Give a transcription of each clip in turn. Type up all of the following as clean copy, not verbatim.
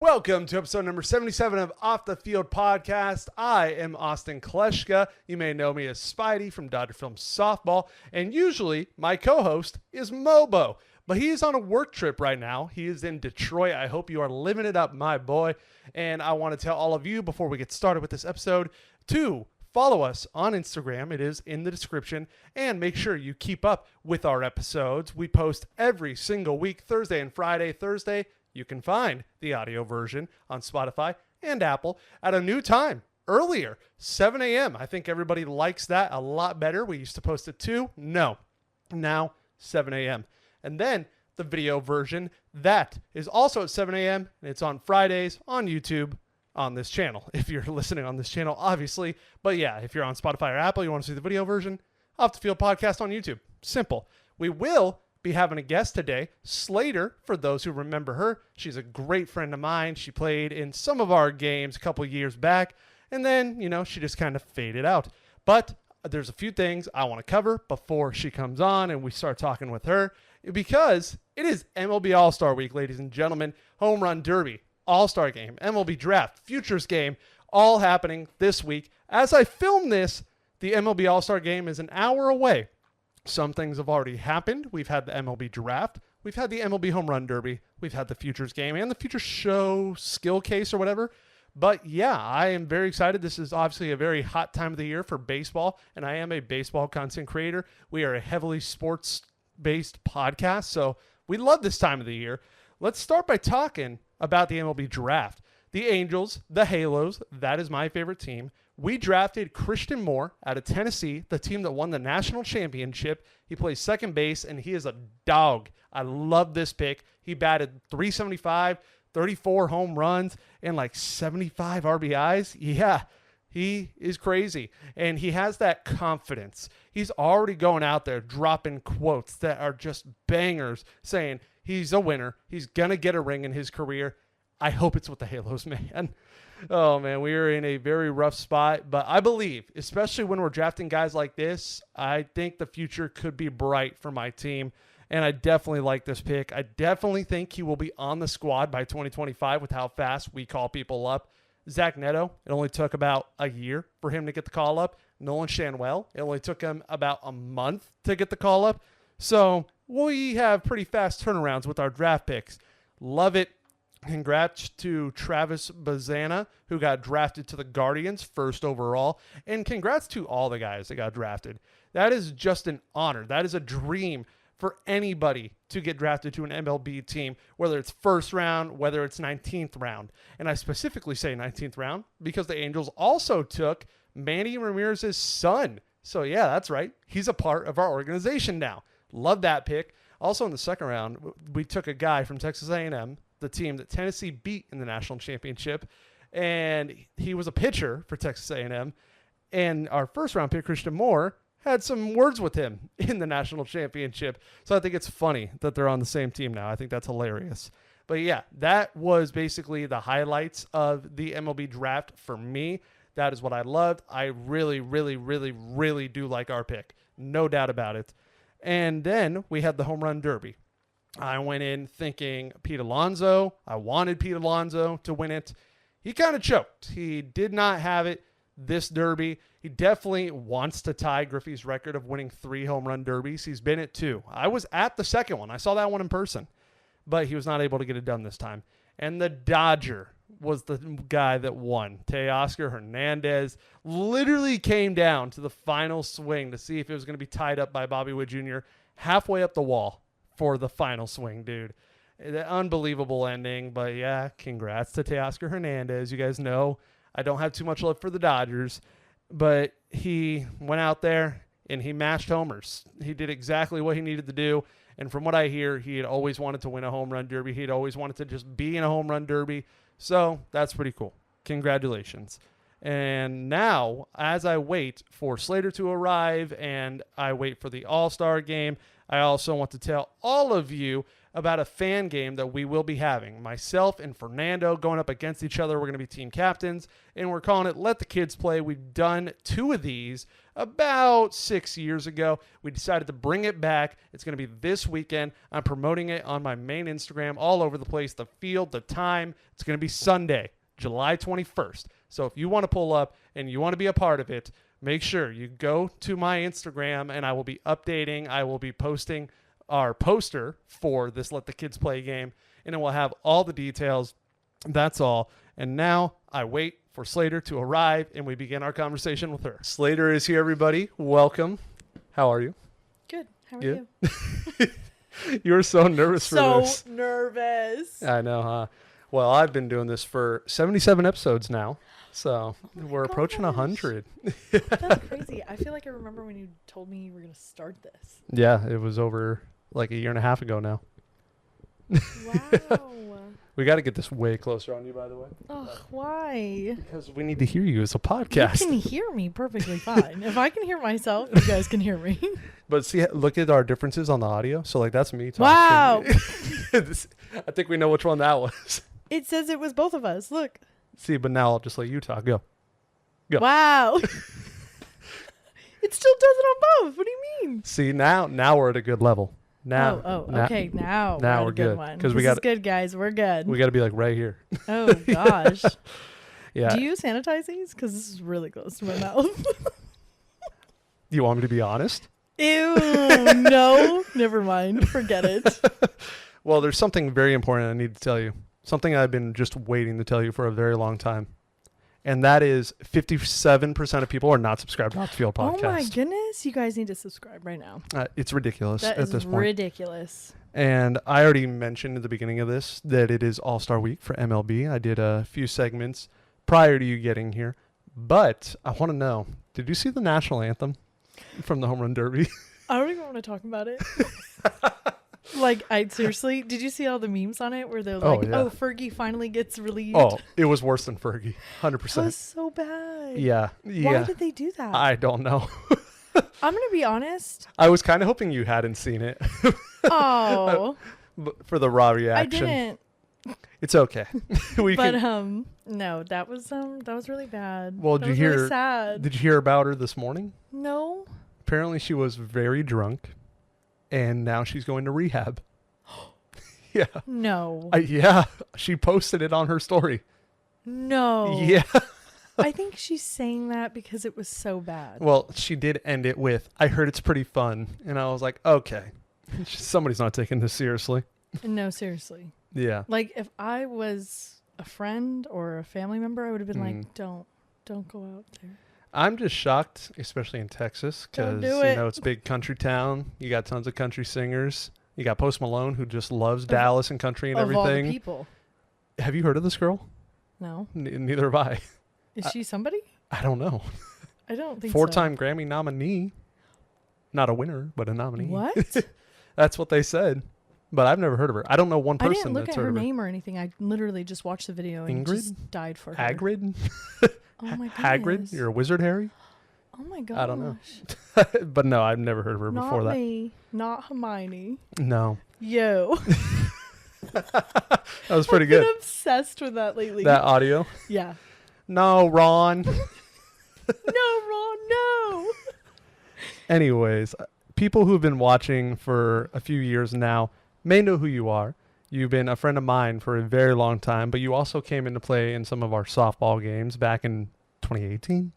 Welcome to episode number 77 of Off the Field Podcast. I am Austin Kleschka. You may know me as Spidey from Dodger Film Softball, and usually my co-host is Mobo, but he's on a work trip right now. He is in Detroit. I hope you are living it up, my boy, and I want to tell all of you before we get started with this episode to follow us on Instagram. It is in the description, and make sure you keep up with our episodes. We post every single week, Thursday and Friday. Thursday, you can find the audio version on Spotify and Apple at a new time, earlier, 7 a.m. I think everybody likes that a lot better. We used to post at 2. No, now 7 a.m. And then the video version, that is also at 7 a.m. and it's on Fridays on YouTube on this channel. If you're listening on this channel, obviously. But yeah, if you're on Spotify or Apple, you want to see the video version, Off the Field Podcast on YouTube. Simple. We will be having a guest today, Slater, for those who remember her. She's a great friend of mine. She played in some of our games a couple years back, and then, she just kind of faded out. But there's a few things I want to cover before she comes on and we start talking with her, because it is MLB All-Star Week, ladies and gentlemen. Home Run Derby, All-Star Game, MLB Draft, Futures Game, all happening this week. As I film this, the MLB All-Star Game is an hour away. Some things have already happened. We've had the MLB Draft. We've had the MLB Home Run Derby. We've had the Futures Game and the Futures Show skill case or whatever. But yeah, I am very excited. This is obviously a very hot time of the year for baseball, and I am a baseball content creator. We are a heavily sports-based podcast, so we love this time of the year. Let's start by talking about the MLB Draft. The Angels, the Halos, that is my favorite team. We drafted Christian Moore out of Tennessee, the team that won the national championship. He plays second base, and he is a dog. I love this pick. He batted .375, 34 home runs, and like 75 RBIs. Yeah, he is crazy, and he has that confidence. He's already going out there dropping quotes that are just bangers, saying he's a winner. He's going to get a ring in his career. I hope it's with the Halos, man. Oh, man, we are in a very rough spot. But I believe, especially when we're drafting guys like this, I think the future could be bright for my team. And I definitely like this pick. I definitely think he will be on the squad by 2025 with how fast we call people up. Zach Neto, it only took about a year for him to get the call up. Nolan Shanwell, it only took him about a month to get the call up. So we have pretty fast turnarounds with our draft picks. Love it. Congrats to Travis Bazana, who got drafted to the Guardians first overall. And congrats to all the guys that got drafted. That is just an honor. That is a dream for anybody to get drafted to an MLB team, whether it's first round, whether it's 19th round. And I specifically say 19th round because the Angels also took Manny Ramirez's son. So yeah, that's right. He's a part of our organization now. Love that pick. Also in the second round, we took a guy from Texas A&M, the team that Tennessee beat in the national championship, and he was a pitcher for Texas A&M. And our first round pick, Christian Moore, had some words with him in the national championship. So I think it's funny that they're on the same team now. I think that's hilarious. But yeah, that was basically the highlights of the MLB draft for me. That is what I loved. I really, really, really, really do like our pick. No doubt about it. And then we had the Home Run Derby. I went in thinking Pete Alonso. I wanted Pete Alonso to win it. He kind of choked. He did not have it this derby. He definitely wants to tie Griffey's record of winning 3 home run derbies. He's been at 2. I was at the second one. I saw that one in person, but he was not able to get it done this time. And the Dodger was the guy that won. Teoscar Hernandez literally came down to the final swing to see if it was going to be tied up by Bobby Witt Jr. halfway up the wall for the final swing, dude. Unbelievable ending, but yeah, congrats to Teoscar Hernandez. You guys know I don't have too much love for the Dodgers, but he went out there and he mashed homers. He did exactly what he needed to do, and from what I hear, he had always wanted to win a home run derby. He'd always wanted to just be in a home run derby, so that's pretty cool. Congratulations. And now, as I wait for Slater to arrive and I wait for the All-Star game, I also want to tell all of you about a fan game that we will be having. Myself and Fernando going up against each other. We're going to be team captains, and we're calling it Let the Kids Play. We've done 2 of these about 6 years ago. We decided to bring it back. It's going to be this weekend. I'm promoting it on my main Instagram all over the place, the field, the time. It's going to be Sunday, July 21st. So if you want to pull up and you want to be a part of it, make sure you go to my Instagram, and I will be updating. I will be posting our poster for this Let the Kids Play game, and it will have all the details. That's all. And now I wait for Slater to arrive, and we begin our conversation with her. Slater is here, everybody. Welcome. How are you? Good. How are Good? you? You were so nervous for this. So nervous. I know, huh? Well, I've been doing this for 77 episodes now, so we're approaching 100. That's crazy. I feel like I remember when you told me you were going to start this. Yeah, it was over like a year and a half ago now. Wow. We got to get this way closer on you, by the way. Ugh, why? Because we need to hear you as a podcast. You can hear me perfectly fine. If I can hear myself, you guys can hear me. But see, look at our differences on the audio. So, like, that's me talking. Wow. I think we know which one that was. It says it was both of us. Look. See, but now I'll just let you talk. Go. Wow. It still does it on both. What do you mean? See, now we're at a good level. Now. Okay. Now we're good. Because we got good, guys. We're good. We got to be like right here. Oh gosh. Yeah. Do you sanitize these? Because this is really close to my mouth. You want me to be honest? Ew. No. Never mind. Forget it. Well, there's something very important I need to tell you. Something I've been just waiting to tell you for a very long time. And that is 57% of people are not subscribed to Off the Field Podcast. Oh my goodness. You guys need to subscribe right now. It's ridiculous That at this point. ridiculous. And I already mentioned at the beginning of this that it is All-Star Week for MLB. I did a few segments prior to you getting here. But I want to know, did you see the national anthem from the Home Run Derby? I don't even want to talk about it. Like, seriously, did you see all the memes on it where they're like, oh, Fergie finally gets relieved? Oh, it was worse than Fergie, 100%. That was so bad. Yeah. Why did they do that? I don't know. I'm going to be honest. I was kind of hoping you hadn't seen it. Oh. For the raw reaction. I didn't. It's okay. No, that was really bad. Well, that was really sad. Did you hear about her this morning? No. Apparently she was very drunk. And now she's going to rehab. Yeah. No. Yeah. She posted it on her story. No. Yeah. I think she's saying that because it was so bad. Well, she did end it with, I heard it's pretty fun. And I was like, okay. Somebody's not taking this seriously. No, seriously. Yeah. Like, if I was a friend or a family member, I would have been like, don't go out there. I'm just shocked, especially in Texas, because it's a big country town. You got tons of country singers. You got Post Malone, who just loves Dallas and country and everything. Of all the people. Have you heard of this girl? No. Neither have I. Is she somebody? I don't know. I don't think 4-time Grammy nominee. Not a winner, but a nominee. What? That's what they said. But I've never heard of her. I don't know one person that's heard of her. I didn't look at her name or anything. I literally just watched the video and just died for her. Hagrid? Oh my goodness. Hagrid? You're a wizard, Harry? Oh my gosh. I don't know. But no, I've never heard of her before that. Not me. Not Hermione. No. Yo. That was pretty good. I've been obsessed with that lately. That audio? Yeah. No, Ron. No, Ron, no. Anyways, people who've been watching for a few years now may know who you are. You've been a friend of mine for a very long time, but you also came into play in some of our softball games back in 2018.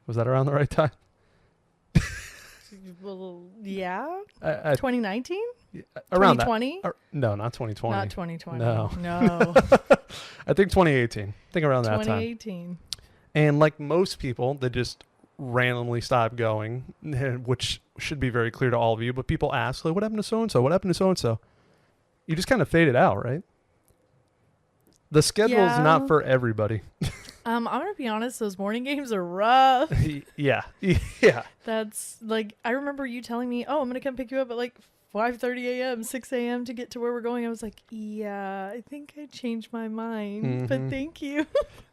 Was that around the right time? Well, yeah. 2019? Around 2020? No, not 2020. Not 2020. No. I think 2018. I think around that time. 2018. And like most people, they just randomly stop going, which should be very clear to all of you. But people ask, like, what happened to so-and-so? What happened to so-and-so? You just kind of fade it out, right? The schedule is not for everybody. I'm going to be honest. Those morning games are rough. Yeah. That's like, I remember you telling me, oh, I'm going to come pick you up at like 5:30 a.m., 6 a.m. to get to where we're going. I was like, yeah, I think I changed my mind, but thank you.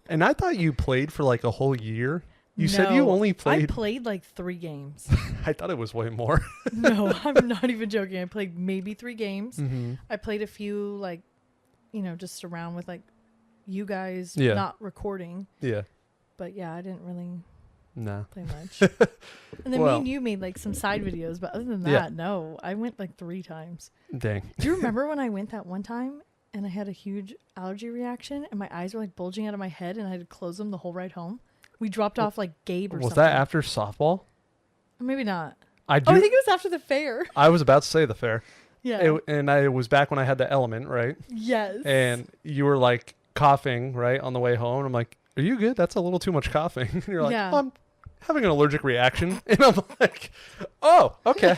And I thought you played for like a whole year. You said you only I played. played like 3 games. I thought it was way more. No, I'm not even joking. I played maybe 3 games. Mm-hmm. I played a few, like, just around with like you guys, Yeah. not recording. Yeah. But yeah, I didn't really No. play much. And then me Well. and you made like some side videos, but other than that, Yeah. no. I went like 3 times. Dang. Do you remember when I went that one time and I had a huge allergy reaction and my eyes were like bulging out of my head and I had to close them the whole ride home? We dropped off like Gabe or Was something. that after softball? Maybe not. I do. Oh, I think it was after the fair. I was about to say the fair. Yeah. And I was back when I had the element, right? Yes. And you were like coughing, right, on the way home. And I'm like, are you good? That's a little too much coughing. And you're like, Yeah. oh, I'm having an allergic reaction. And I'm like, oh, okay.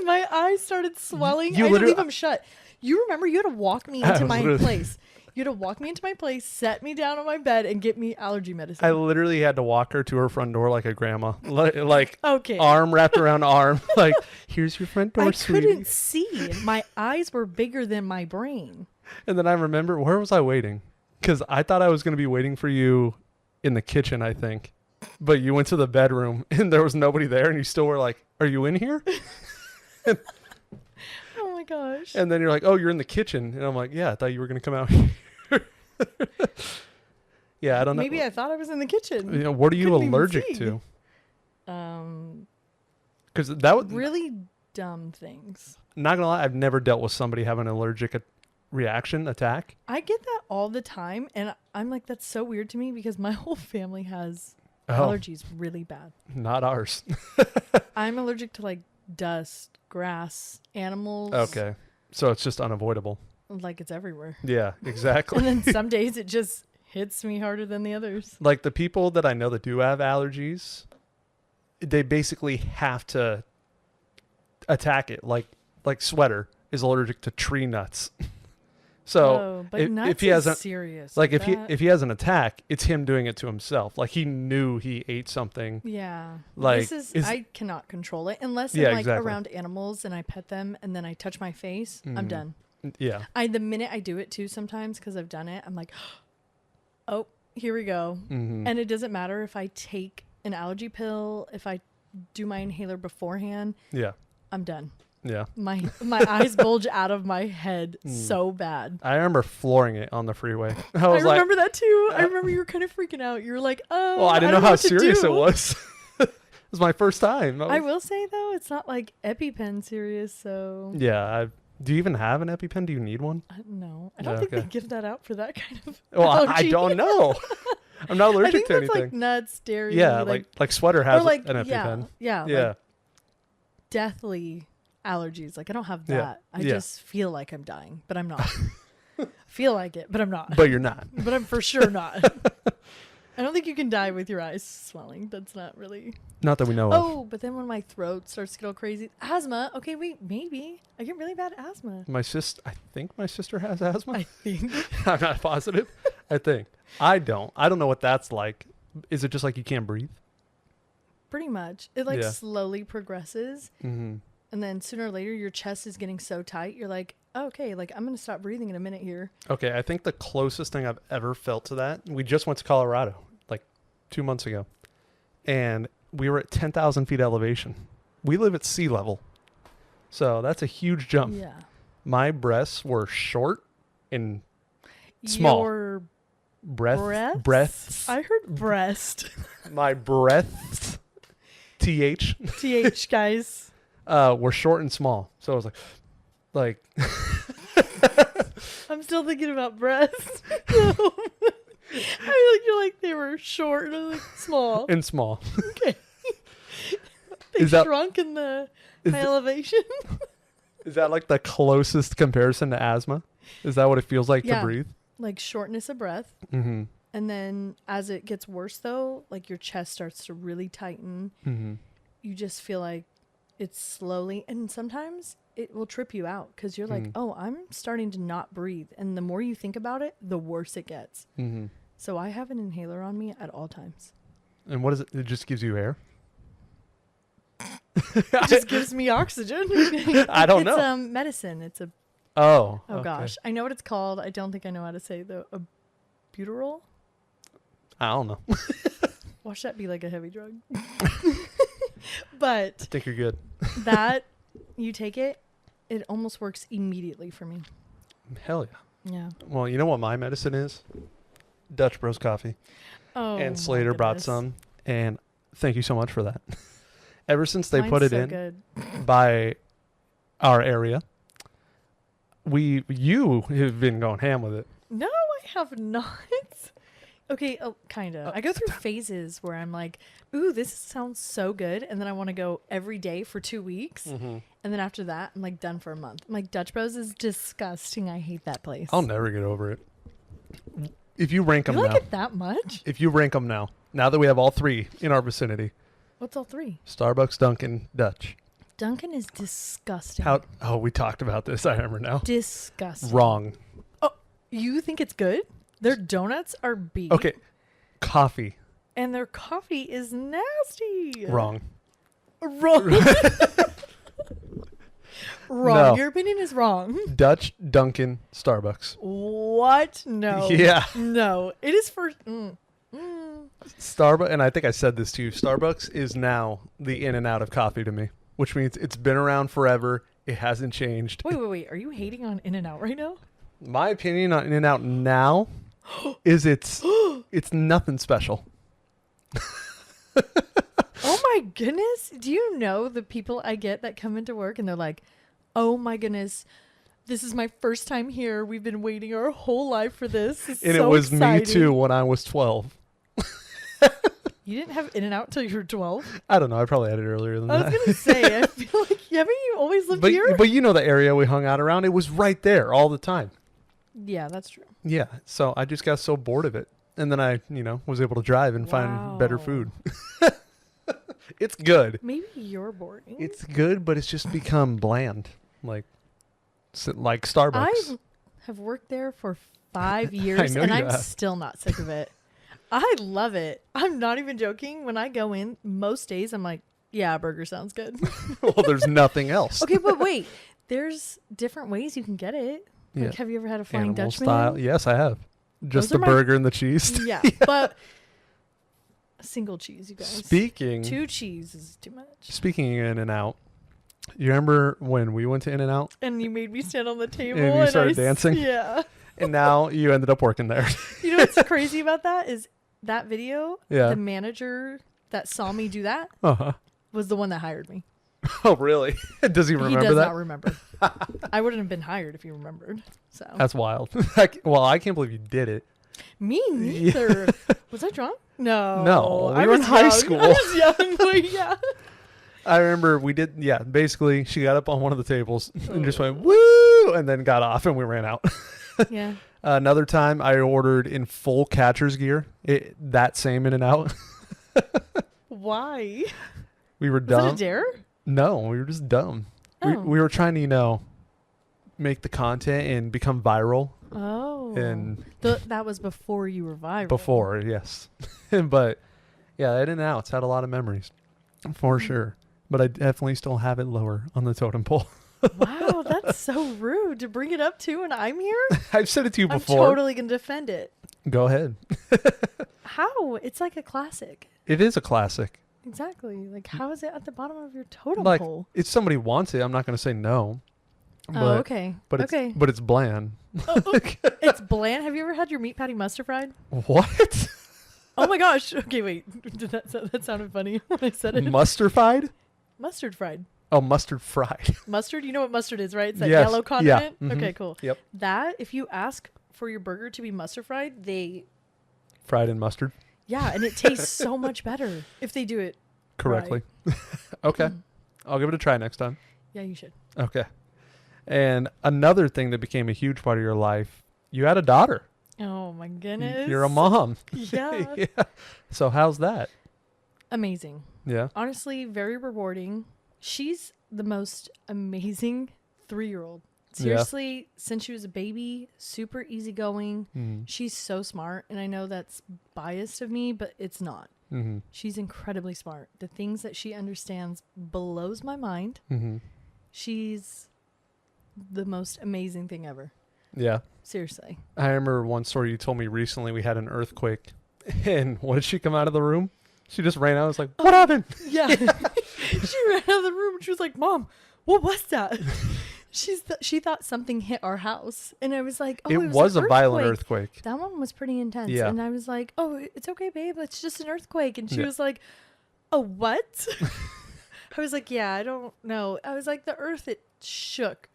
My eyes started swelling. You I had to literally- leave them shut. You remember you had to walk me I into was my literally- place. You had to walk me into my place, set me down on my bed, and get me allergy medicine. I literally had to walk her to her front door like a grandma, like Okay. arm wrapped around arm, like, here's your front door, I sweetie. couldn't see. My eyes were bigger than my brain. And then I remember, where was I waiting? Because I thought I was going to be waiting for you in the kitchen, I think. But you went to the bedroom and there was nobody there and you still were like, are you in here? Oh my gosh. And then you're like, oh, you're in the kitchen. And I'm like, yeah, I thought you were going to come out here. Yeah, I don't know. Maybe I thought I was in the kitchen. You know, what are you Couldn't even allergic see. to? Um, Because that would, really dumb things. not gonna lie, I've never dealt with somebody having an allergic reaction attack. I get that all the time, and I'm like, that's so weird to me because my whole family has Oh, allergies really bad. not ours. I'm allergic to like dust, grass, animals. Okay, so it's just unavoidable. Like it's everywhere. Yeah, exactly. And then some days it just hits me harder than the others. Like the people that I know that do have allergies, they basically have to attack it. Like Sweater is allergic to tree nuts. So oh, but nuts if he has is a serious. like that. if he has an attack, it's him doing it to himself. Like he knew he ate something. Yeah. Like, this is- I cannot control it unless Yeah, I'm like exactly. around animals and I pet them and then I touch my face. I'm Mhm. done. Yeah. The minute I do it too sometimes because I've done it, I'm like, oh, here we go. Mm-hmm. And it doesn't matter if I take an allergy pill, if I do my inhaler beforehand, Yeah. I'm done. Yeah. My eyes bulge out of my head so bad. I remember flooring it on the freeway. I I was like, remember that too. I remember you were kind of freaking out. You were like, oh, well, I didn't know how what to serious do. it was. It was my first time. I will say though, it's not like EpiPen serious, so Yeah. Do you even have an EpiPen? Do you need one? no. I don't Yeah, think they okay. give that out for that kind of Well, I allergy. don't know. I'm not I allergic think to that's anything. like nuts, dairy. Yeah, like Sweater has or like an EpiPen. yeah, Yeah. like deathly allergies. Like I don't have Yeah, that. I yeah. just feel like I'm dying, but I'm not. Feel like it, but I'm not. But you're not. But I'm for sure not. I don't think you can die with your eyes swelling. That's not really. Not that we know of. Oh, but then when my throat starts to get all crazy, asthma. Okay, wait, maybe I get really bad asthma. I think my sister has asthma. I think. I'm not positive. I think. I don't know what that's like. Is it just like you can't breathe? Pretty much. It like Yeah. slowly progresses. Mm-hmm. And then sooner or later, your chest is getting so tight. You're like, oh, okay, like I'm going to stop breathing in a minute here. Okay, I think the closest thing I've ever felt to that, we just went to Colorado like 2 months ago. And we were at 10,000 feet elevation. We live at sea level. So that's a huge jump. Yeah. My breaths were short and small. Your breaths. breaths? I heard breast. My breaths, TH, TH, guys. were short and small. So I was like, I'm still thinking about breasts. You're like, they were short and I was like, small. and small. Okay. They Is that- shrunk in the is high th- elevation. Is that like the closest comparison to asthma? Is that what it feels like Yeah. to breathe? Like shortness of breath. Mm-hmm. And then as it gets worse, though, like your chest starts to really tighten. Mm-hmm. You just feel like it's slowly, and sometimes it will trip you out because you're like, oh, I'm starting to not breathe. And the more you think about it, the worse it gets. Mm-hmm. So I have an inhaler on me at all times. And what is it? It just gives you air? It just gives me oxygen. I don't know. It's medicine. It's a, Oh. oh okay. gosh. I know what it's called. I don't think I know how to say the a butyrol. I don't know. Watch that be like a heavy drug. But I think you're good. that, you take it, it almost works immediately for me. Hell yeah. Yeah. Well, you know what my medicine is? Dutch Bros coffee. Oh, And my Slater brought goodness. some. And thank you so much for that. Ever since they Mine's put it so in good. by our area, you have been going ham with it. No, I have not. Okay, kind of. I go through phases where I'm like, ooh, this sounds so good. And then I want to go every day for 2 weeks. Mm-hmm. And then after that, I'm like done for a month. I'm like, Dutch Bros is disgusting. I hate that place. I'll never get over it. If you rank them You like now, it that much? if you rank them now that we have all three in our vicinity, What's all three? Starbucks, Dunkin', Dutch. Dunkin' is disgusting. Oh, we talked about this. I remember now. Disgusting. Wrong. Oh, you think it's good? Their donuts are B. Okay. Coffee. And their coffee is nasty. Wrong. Wrong. Wrong. No. Your opinion is wrong. Dutch, Dunkin', Starbucks. What? No. Yeah. No. It is for. Starbucks, and I think I said this to you, Starbucks is now the in and out of coffee to me, which means it's been around forever. It hasn't changed. Wait. Are you hating on In-N-Out right now? My opinion on in and out now is it's nothing special. Oh my goodness. Do you know the people I get that come into work and they're like, oh my goodness, this is my first time here. We've been waiting our whole life for this. It's And so it was exciting. me too when I was 12. You didn't have In-N-Out till you were 12? I don't know. I probably had it earlier than I that. was going to say, I feel like, haven't you always lived here? But you know the area we hung out around? It was right there all the time. Yeah, that's true. Yeah. So I just got so bored of it. And then I, was able to drive and find better Wow. food. It's good. Maybe you're boring. It's good, but it's just become bland. Like Starbucks. I have worked there for 5 years know and you I'm have. still not sick of it. I love it. I'm not even joking. When I go in, most days I'm like, yeah, burger sounds good. Well, there's nothing else. Okay, but wait. There's different ways you can get it. Like, Yeah. have you ever had a Flying Animal Dutchman? style. Yes, I have. Just Those the are my- burger and the cheese. Yeah, but single cheese, you guys. Speaking 2 cheese is too much. Speaking of In and Out, you remember when we went to In and Out And you made me stand on the table. And you started dancing? Yeah. and now you ended up working there? You know what's crazy about that is that video, Yeah. the manager that saw me do that Uh-huh. was the one that hired me. Oh, really? Does he He remember does that? not remember. I wouldn't have been hired if he remembered. So That's wild. Well, I can't believe you did it. me neither. Was I drunk? No. No, we I were in was high young. school. I was young. But yeah. I remember we did, basically she got up on one of the tables and just went, woo, and then got off and we ran out. Yeah. Another time I ordered in full catcher's gear, that same In and Out. Why? We were Was dumb. it a dare? No, we were just dumb. Oh. We were trying to, make the content and become viral. Oh. And that was before you were viral. before, yes. But yeah, In and Out's had a lot of memories for Mm-hmm. sure. But I definitely still have it lower on the totem pole. Wow, that's so rude to bring it up to when I'm here. I've said it to you I'm before. totally going to defend it. Go ahead. How? It's like a classic. It is a classic. Exactly. Like, how is it at the bottom of your totem Like, pole? if somebody wants it, I'm not going to say no. But, Oh, okay. But okay. it's bland. It's bland. Have you ever had your meat patty mustard fried? What? Oh my gosh. Okay, wait. Did that sounded funny when I said it. Mustard-fied? Mustard fried. Oh, mustard fried. Mustard, you know what mustard is, right? It's that Yes. yellow Yeah. condiment. Mhm. Okay, cool. Yep. That, if you ask for your burger to be mustard fried, Fried in mustard yeah, and it tastes so much better if they do it. correctly. Okay. I'll give it a try next time. Yeah, you should. Okay. And another thing that became a huge part of your life, you had a daughter. Oh my goodness. You're a mom. Yeah. Yeah. So how's that? Amazing. Yeah. Honestly, very rewarding. She's the most amazing 3-year-old. Yeah. Seriously, since she was a baby, super easygoing. Mm-hmm. She's so smart, and I know that's biased of me, but it's not. Mm-hmm. She's incredibly smart. The things that she understands blows my mind. Mm-hmm. She's the most amazing thing ever. Yeah. Seriously. I remember one story you told me recently. We had an earthquake. And what did she come out of the room? She just ran out. I was like, what happened? Yeah. She ran out of the room and she was like, Mom, what was that? She thought something hit our house. And I was like, oh, it was a violent earthquake. That one was pretty intense. Yeah. And I was like, oh, it's okay, babe. It's just an earthquake. And she Yeah. was like, oh, what? I was like, yeah, I don't know. I was like, the earth, it shook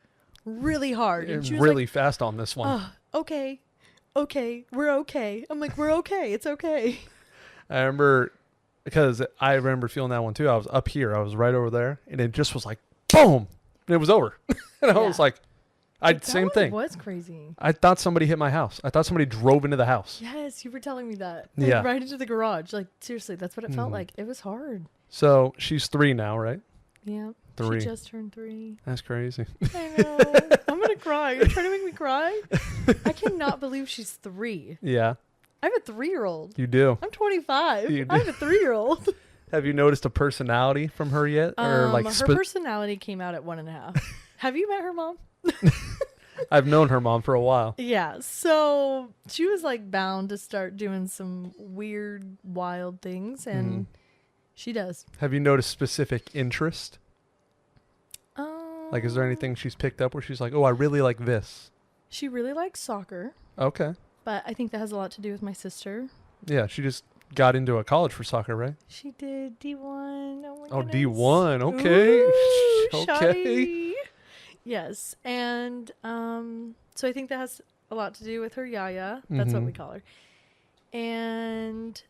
really hard. And she was really like, fast on this one. oh, okay. Okay. We're okay. I'm like, we're okay. It's okay. I remember, because I remember feeling that one too. I was up here. I was right over there. And it just was like, boom. And it was over. And I was like, same thing. It was crazy. I thought somebody hit my house. I thought somebody drove into the house. Yes, you were telling me that. Yeah. Like, right into the garage. Like, seriously, that's what it felt like. It was hard. So she's 3 now, right? Yeah. 3. She just turned 3. That's crazy. I know. I'm going to cry. You're trying to make me cry? I cannot believe she's 3. Yeah, I have a 3-year-old. you do. I'm 25. You do. I have a 3-year-old. Have you noticed a personality from her yet? Or like her personality came out at 1.5. Have you met her mom? I've known her mom for a while. Yeah. So she was like bound to start doing some weird, wild things. And she does. Have you noticed specific interest? Like, is there anything she's picked up where she's like, oh, I really like this? She really likes soccer. Okay. But I think that has a lot to do with my sister. Yeah, she just got into a college for soccer, right? She did D1. Oh, my Oh, goodness. D1. Okay. Ooh, Okay. shoddy. Yes. And so I think that has a lot to do with her Yaya. That's what we call her. And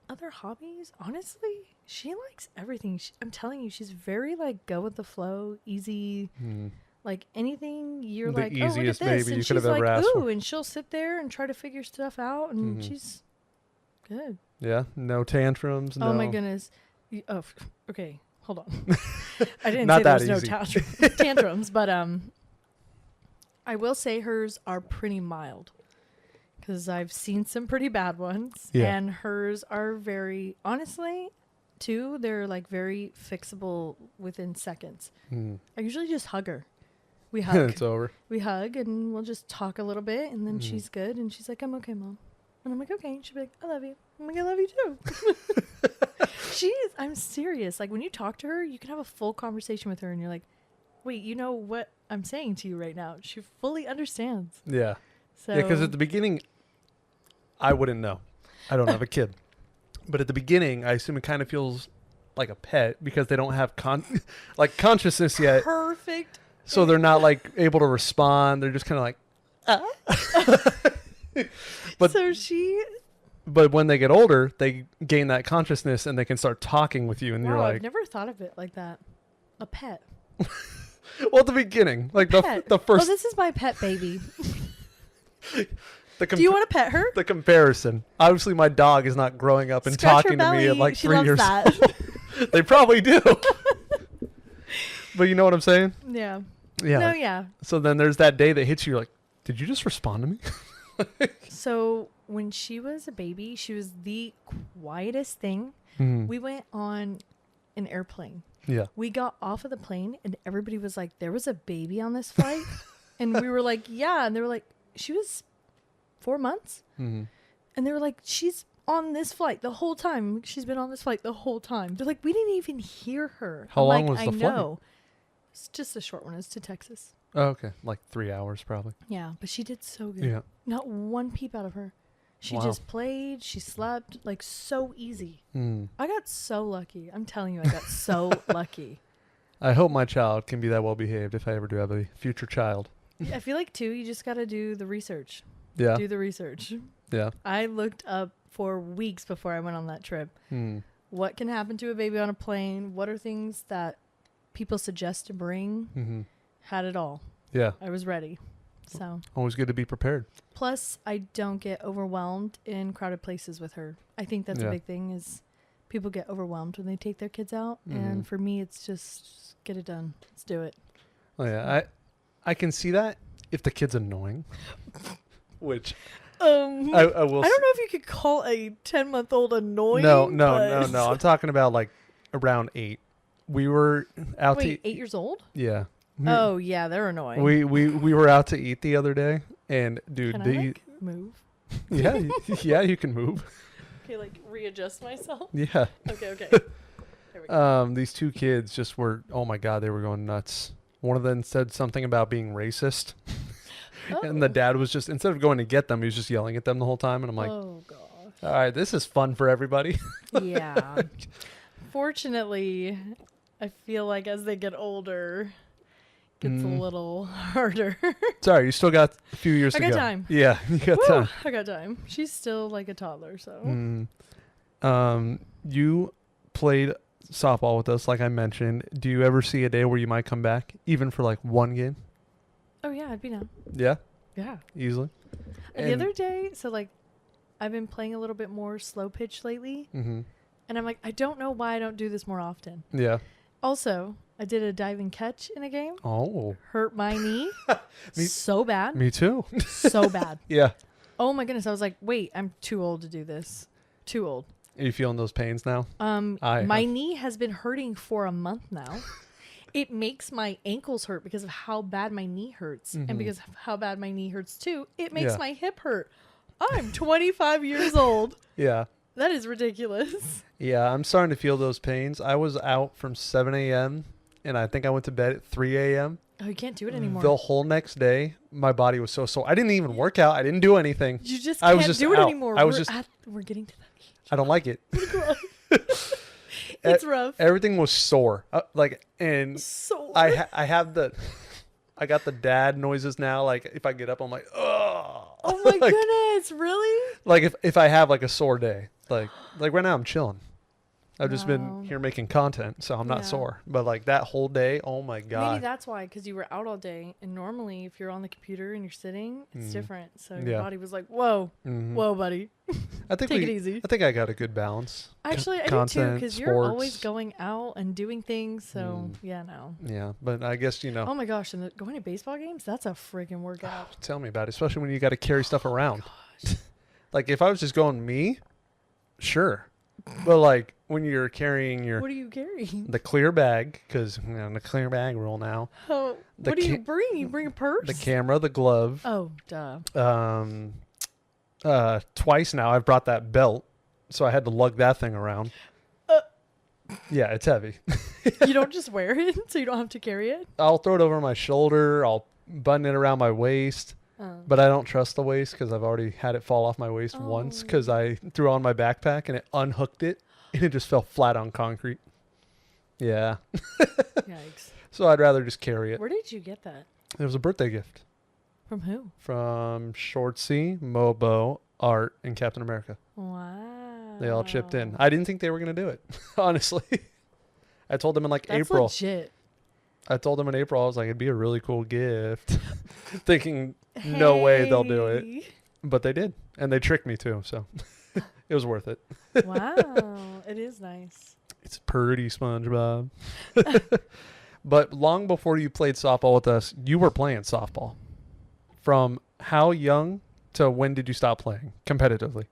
other hobbies, honestly, she likes everything. I'm telling you, she's very like go with the flow, easy. Like anything you're The like, oh, look at easiest this. baby And you she's could have like, ever asked ooh, for. and she'll sit there and try to figure stuff out. And she's good. Yeah, no tantrums. Oh no. my goodness. Okay. Hold on. I didn't Not say there that was no easy. tantrums, but I will say hers are pretty mild because I've seen some pretty bad ones, Yeah. and hers are very, honestly, too. They're like very fixable within seconds. I usually just hug her. We hug. It's over. We hug, and we'll just talk a little bit, and then she's good, and she's like, "I'm okay, Mom," and I'm like, "Okay." And she'll be like, "I love you." I'm like, "I love you too." I'm serious. Like when you talk to her, you can have a full conversation with her and you're like, wait, you know what I'm saying to you right now. She fully understands. Yeah. So Yeah, because at the beginning, I wouldn't know. I don't have a kid. But at the beginning, I assume it kind of feels like a pet because they don't have consciousness yet. Perfect. So they're not like able to respond. They're just kind of like, But- so but when they get older, they gain that consciousness and they can start talking with you. And you're wow, I've like, never thought of it like that. A pet. well, at the beginning, like Pet. the first, Oh, this is my pet baby. the Do you want to pet her? the comparison. Obviously, my dog is not growing up and Scratch her talking to me at belly. like She 3 loves years that. old. They probably do. But you know what I'm saying? Yeah. Yeah. No, yeah. So then there's that day that hits you. You're like, did you just respond to me? So when she was a baby, she was the quietest thing. We went on an airplane. Yeah. We got off of the plane and everybody was like, there was a baby on this flight. And we were like, yeah. And they were like, she was 4 months. And they were like, she's on this flight the whole time. She's been on this flight the whole time. They're like, we didn't even hear her. How long like, was the I flight? know. It's just a short one. It's to Texas. Oh, okay. Like 3 hours probably. Yeah. But she did so good. Yeah. Not one peep out of her. She Wow. just played. She slept like so easy. Mm. I got so lucky. I'm telling you, I got so lucky. I hope my child can be that well behaved if I ever do have a future child. I feel like too, you just got to do the research. Yeah. Do the research. Yeah. I looked up for weeks before I went on that trip. What can happen to a baby on a plane? What are things that people suggest to bring? Had it all. Yeah. I was ready. So Always good to be prepared. plus I don't get overwhelmed in crowded places with her. I think that's Yeah. a big thing is people get overwhelmed when they take their kids out. And for me, it's just get it done. Let's do it. Oh yeah. I can see that if the kid's annoying. Which I will don't know if you could call a 10-month-old annoying. No. but- I'm talking about like around 8. We were out Wait, to 8 years old? Yeah. Oh yeah, they're annoying. We were out to eat the other day and dude, Can I like, move? yeah, you can move. Okay, like readjust myself. Yeah. Okay. There we go. These two kids just were, oh my God, they were going nuts. One of them said something about being racist. And the dad was just, instead of going to get them, he was just yelling at them the whole time. And I'm like, oh gosh. all right, this is fun for everybody. Yeah. Fortunately, I feel like as they get older, it gets a little harder. Sorry, you still got a few years I to got go. time. Yeah, you got Woo, time. I got time. She's still like a toddler, so. You played softball with us, like I mentioned. Do you ever see a day where you might come back, even for like one game? Oh yeah, I'd be down. Yeah, Yeah. easily. The other day, so like, I've been playing a little bit more slow pitch lately, and I'm like, I don't know why I don't do this more often. Yeah. Also, I did a diving catch in a game. Oh. Hurt my knee so bad. Me too. So bad. Yeah. Oh my goodness. I was like, wait, I'm too old to do this. Too old. Are you feeling those pains now? My knee has been hurting for a month now. It makes my ankles hurt because of how bad my knee hurts. And because of how bad my knee hurts too, it makes my hip hurt. I'm 25 years old. Yeah. That is ridiculous. Yeah, I'm starting to feel those pains. I was out from 7 a.m. and I think I went to bed at 3 a.m. Oh, you can't do it anymore. The whole next day, my body was so sore. I didn't even work out. I didn't do anything. You just I was can't just do it out. anymore. We're getting to that age. I don't like it. It's rough. Everything was sore. So I got the dad noises now. Like if I get up, I'm like, oh. Oh my goodness, really? Like if I have like a sore day, like right now I'm chilling. I've just been here making content, so I'm not sore. But like that whole day, oh my God. Maybe that's why, because you were out all day. And normally if you're on the computer and you're sitting, it's different. So your body was like, whoa, whoa, buddy. I think Take it easy. I think I got a good balance. Actually, I do too, because you're always going out and doing things. So yeah, no. Yeah, but I guess, Oh my gosh, and going to baseball games, that's a freaking workout. Tell me about it, especially when you got to carry stuff around. Gosh. Like if I was just going me, sure. But like when you're carrying What are you carrying? the clear bag, because the clear bag rule now. Oh, what do you bring? You bring a purse? The camera, the glove. Oh, duh. Twice now I've brought that belt, so I had to lug that thing around. Yeah, it's heavy. You don't just wear it, so you don't have to carry it? I'll throw it over my shoulder. I'll button it around my waist. But I don't trust the waist because I've already had it fall off my waist once because I threw on my backpack and it unhooked it and it just fell flat on concrete. Yeah. Yikes. So I'd rather just carry it. Where did you get that? It was a birthday gift. From who? From Shortsy, Mobo, Art, and Captain America. Wow. They all chipped in. I didn't think they were going to do it, honestly. I told them in That's April. Legit. I told them in April, I was like, it'd be a really cool gift. Thinking no way they'll do it. But they did. And they tricked me too. So it was worth it. Wow. It is nice. It's pretty SpongeBob. But long before you played softball with us, you were playing softball. From how young to when did you stop playing competitively?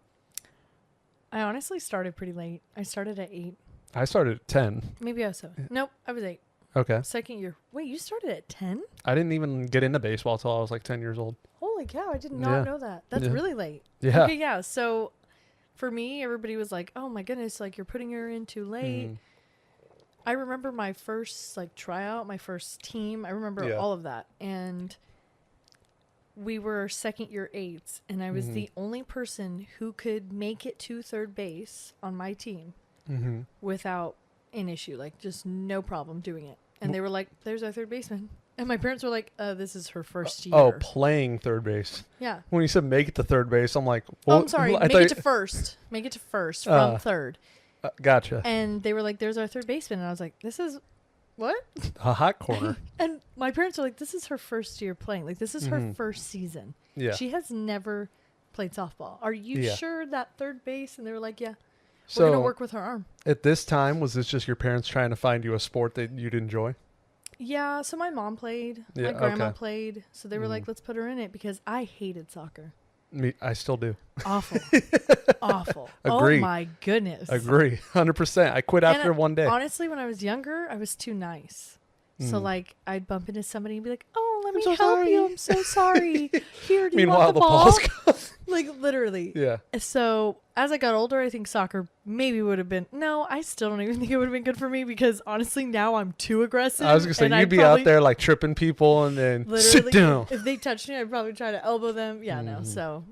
I honestly started pretty late. I started at 8. I started at 10. Maybe I was 7. Nope, I was 8. Okay. Second year. Wait, you started at 10? I didn't even get into baseball until I was like 10 years old. Holy cow, I did not know that. That's really late. Yeah. Okay, yeah. So for me, everybody was like, oh my goodness, like you're putting her in too late. I remember my first like tryout, my first team. I remember all of that. And we were second year 8s, and I was the only person who could make it to third base on my team without an issue, like just no problem doing it. And they were like, there's our third baseman. And my parents were like, this is her first year. Oh, playing third base. Yeah. When you said make it to third base, I'm like, well, I'm sorry. Make it to first. Make it to first from third. Gotcha. And they were like, there's our third baseman. And I was like, this is what? A hot corner. And my parents were like, this is her first year playing. Like, this is her first season. Yeah. She has never played softball. Are you sure that third base? And they were like, yeah. So we're going to work with her arm. At this time, was this just your parents trying to find you a sport that you'd enjoy? Yeah, so my mom played. My grandma played. So they were like, let's put her in it because I hated soccer. Me, I still do. Awful. Awful. Agree. Oh, my goodness. Agree. 100%. I quit after one day. Honestly, when I was younger, I was too nice. So, like, I'd bump into somebody and be like, oh, let me so help sorry." you. I'm so sorry. Here, do you Meanwhile, want the the ball? ball's gone. Like, literally. Yeah. So, as I got older, I think soccer maybe would have been... No, I still don't even think it would have been good for me because, honestly, now I'm too aggressive. I was going to say, you'd be out there, like, tripping people and then sit down. If they touched me, I'd probably try to elbow them. Yeah, no. So,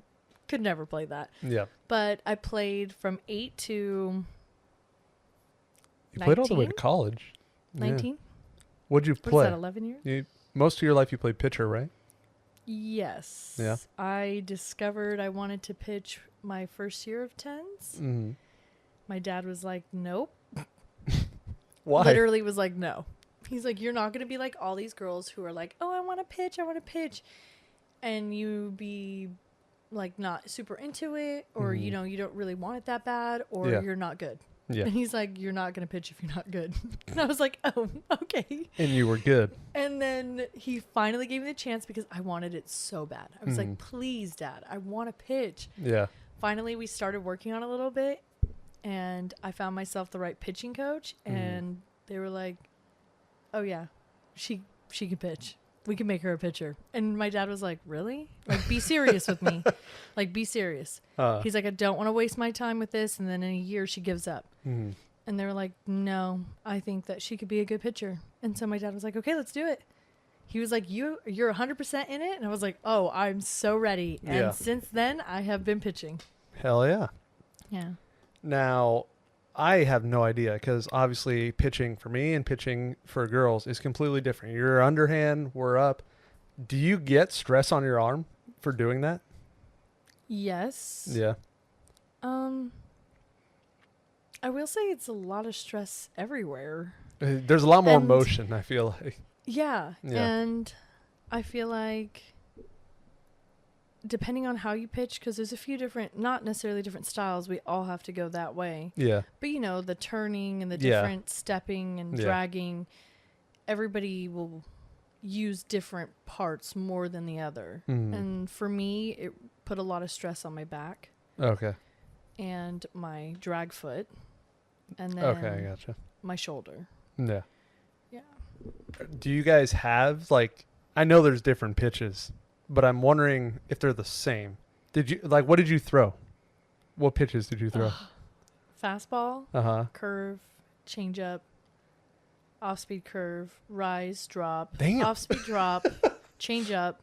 could never play that. Yeah. But I played from 8 to... You played all the way to college. 19? Yeah. What'd you What play? is that, 11 years? Most of your life you played pitcher, right? Yes. Yeah. I discovered I wanted to pitch my first year of 10s. Mm-hmm. My dad was like, nope. Why? Literally was like, no. He's like, you're not going to be like all these girls who are like, oh, I want to pitch. And you be like not super into it or, you know, you don't really want it that bad or you're not good. Yeah. And he's like, you're not going to pitch if you're not good. And I was like, oh, okay. And you were good. And then he finally gave me the chance because I wanted it so bad. I was like, please, Dad, I want to pitch. Yeah. Finally, we started working on it a little bit. And I found myself the right pitching coach. And they were like, oh, yeah, she can pitch. We can make her a pitcher. And my dad was like, really? Like, be serious with me. Like, be serious. He's like, I don't want to waste my time with this. And then in a year, she gives up. Mm-hmm. And they were like, no, I think that she could be a good pitcher. And so my dad was like, okay, let's do it. He was like, you're 100% in it? And I was like, oh, I'm so ready. And since then, I have been pitching. Hell yeah. Yeah. Now, I have no idea because obviously pitching for me and pitching for girls is completely different. You're underhand, we're up. Do you get stress on your arm for doing that? Yes. Yeah. I will say it's a lot of stress everywhere. There's a lot more motion, I feel like. Yeah. And I feel like depending on how you pitch, because there's a few different, not necessarily different styles, we all have to go that way. Yeah. But, you know, the turning and the different stepping and dragging, everybody will use different parts more than the other. And for me, it put a lot of stress on my back. Okay. And my drag foot. And then I gotcha. my shoulder. Yeah. Yeah. Do you guys have, like, I know there's different pitches, but I'm wondering if they're the same. What did you throw? What pitches did you throw? Fastball, curve, changeup, off-speed curve, rise, drop, off-speed drop, changeup.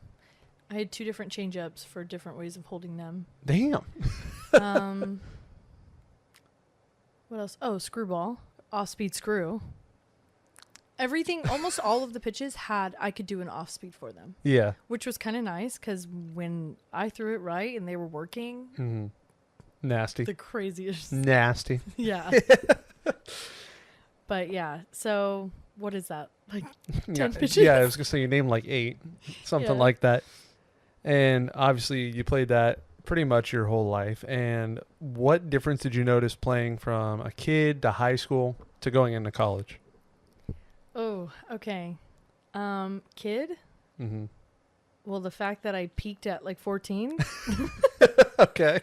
I had 2 different changeups for different ways of holding them. Damn. What else? Oh, screwball, off-speed screw. Everything, almost all of the pitches I could do an off-speed for them. Yeah. Which was kind of nice because when I threw it right and they were working. Nasty. The craziest. Nasty. Yeah. But yeah, so what is that? Like 10 pitches? Yeah, I was going to say you named like 8, something like that. And obviously you played that pretty much your whole life. And what difference did you notice playing from a kid to high school to going into college? Oh, okay. Kid? Mm-hmm. Well, the fact that I peaked at like 14. Okay.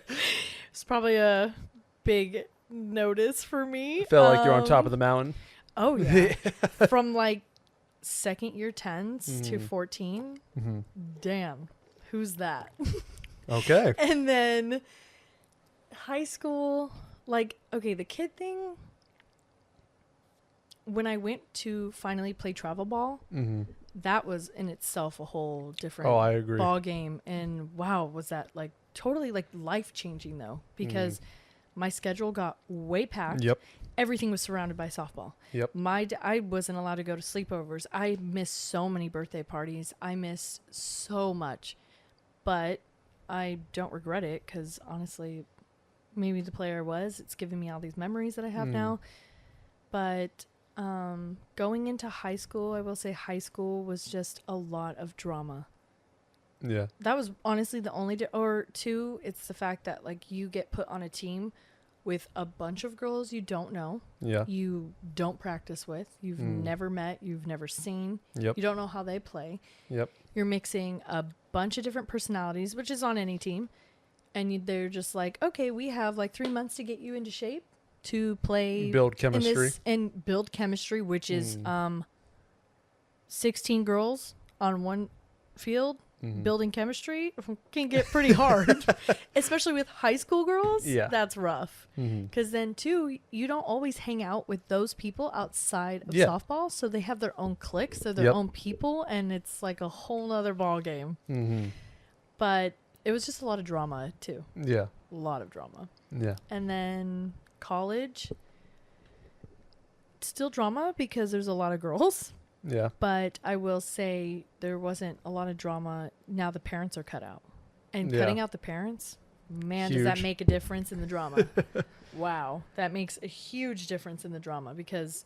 It's probably a big notice for me. I felt like you're on top of the mountain. Oh, yeah. From like second year 10s to 14. Damn. Who's that? Okay. And then high school, like, okay, the kid thing. When I went to finally play travel ball, that was in itself a whole different I agree. ball game. And wow, was that like totally like life changing though, because my schedule got way packed. Yep. Everything was surrounded by softball. Yep. I wasn't allowed to go to sleepovers. I missed so many birthday parties. I missed so much, but I don't regret it because honestly, maybe the player it's giving me all these memories that I have now. But going into high school, I will say high school was just a lot of drama. Yeah. That was honestly the only, or 2, it's the fact that like you get put on a team with a bunch of girls you don't know. Yeah. You don't practice with. You've never met. You've never seen. Yep. You don't know how they play. Yep. You're mixing a bunch of different personalities, which is on any team. And they're just like, okay, we have like 3 months to get you into shape to play. Build chemistry. And build chemistry, which is 16 girls on one field, building chemistry can get pretty hard, especially with high school girls. Yeah. That's rough. Because then, too, you don't always hang out with those people outside of softball. So they have their own cliques, they're their own people, and it's like a whole nother ball game. But it was just a lot of drama, too. Yeah. A lot of drama. Yeah. And then college, still drama because there's a lot of girls. Yeah. But I will say there wasn't a lot of drama. Now the parents are cut out. And cutting out the parents, man, Huge. does that make a difference in the drama. Wow. That makes a huge difference in the drama because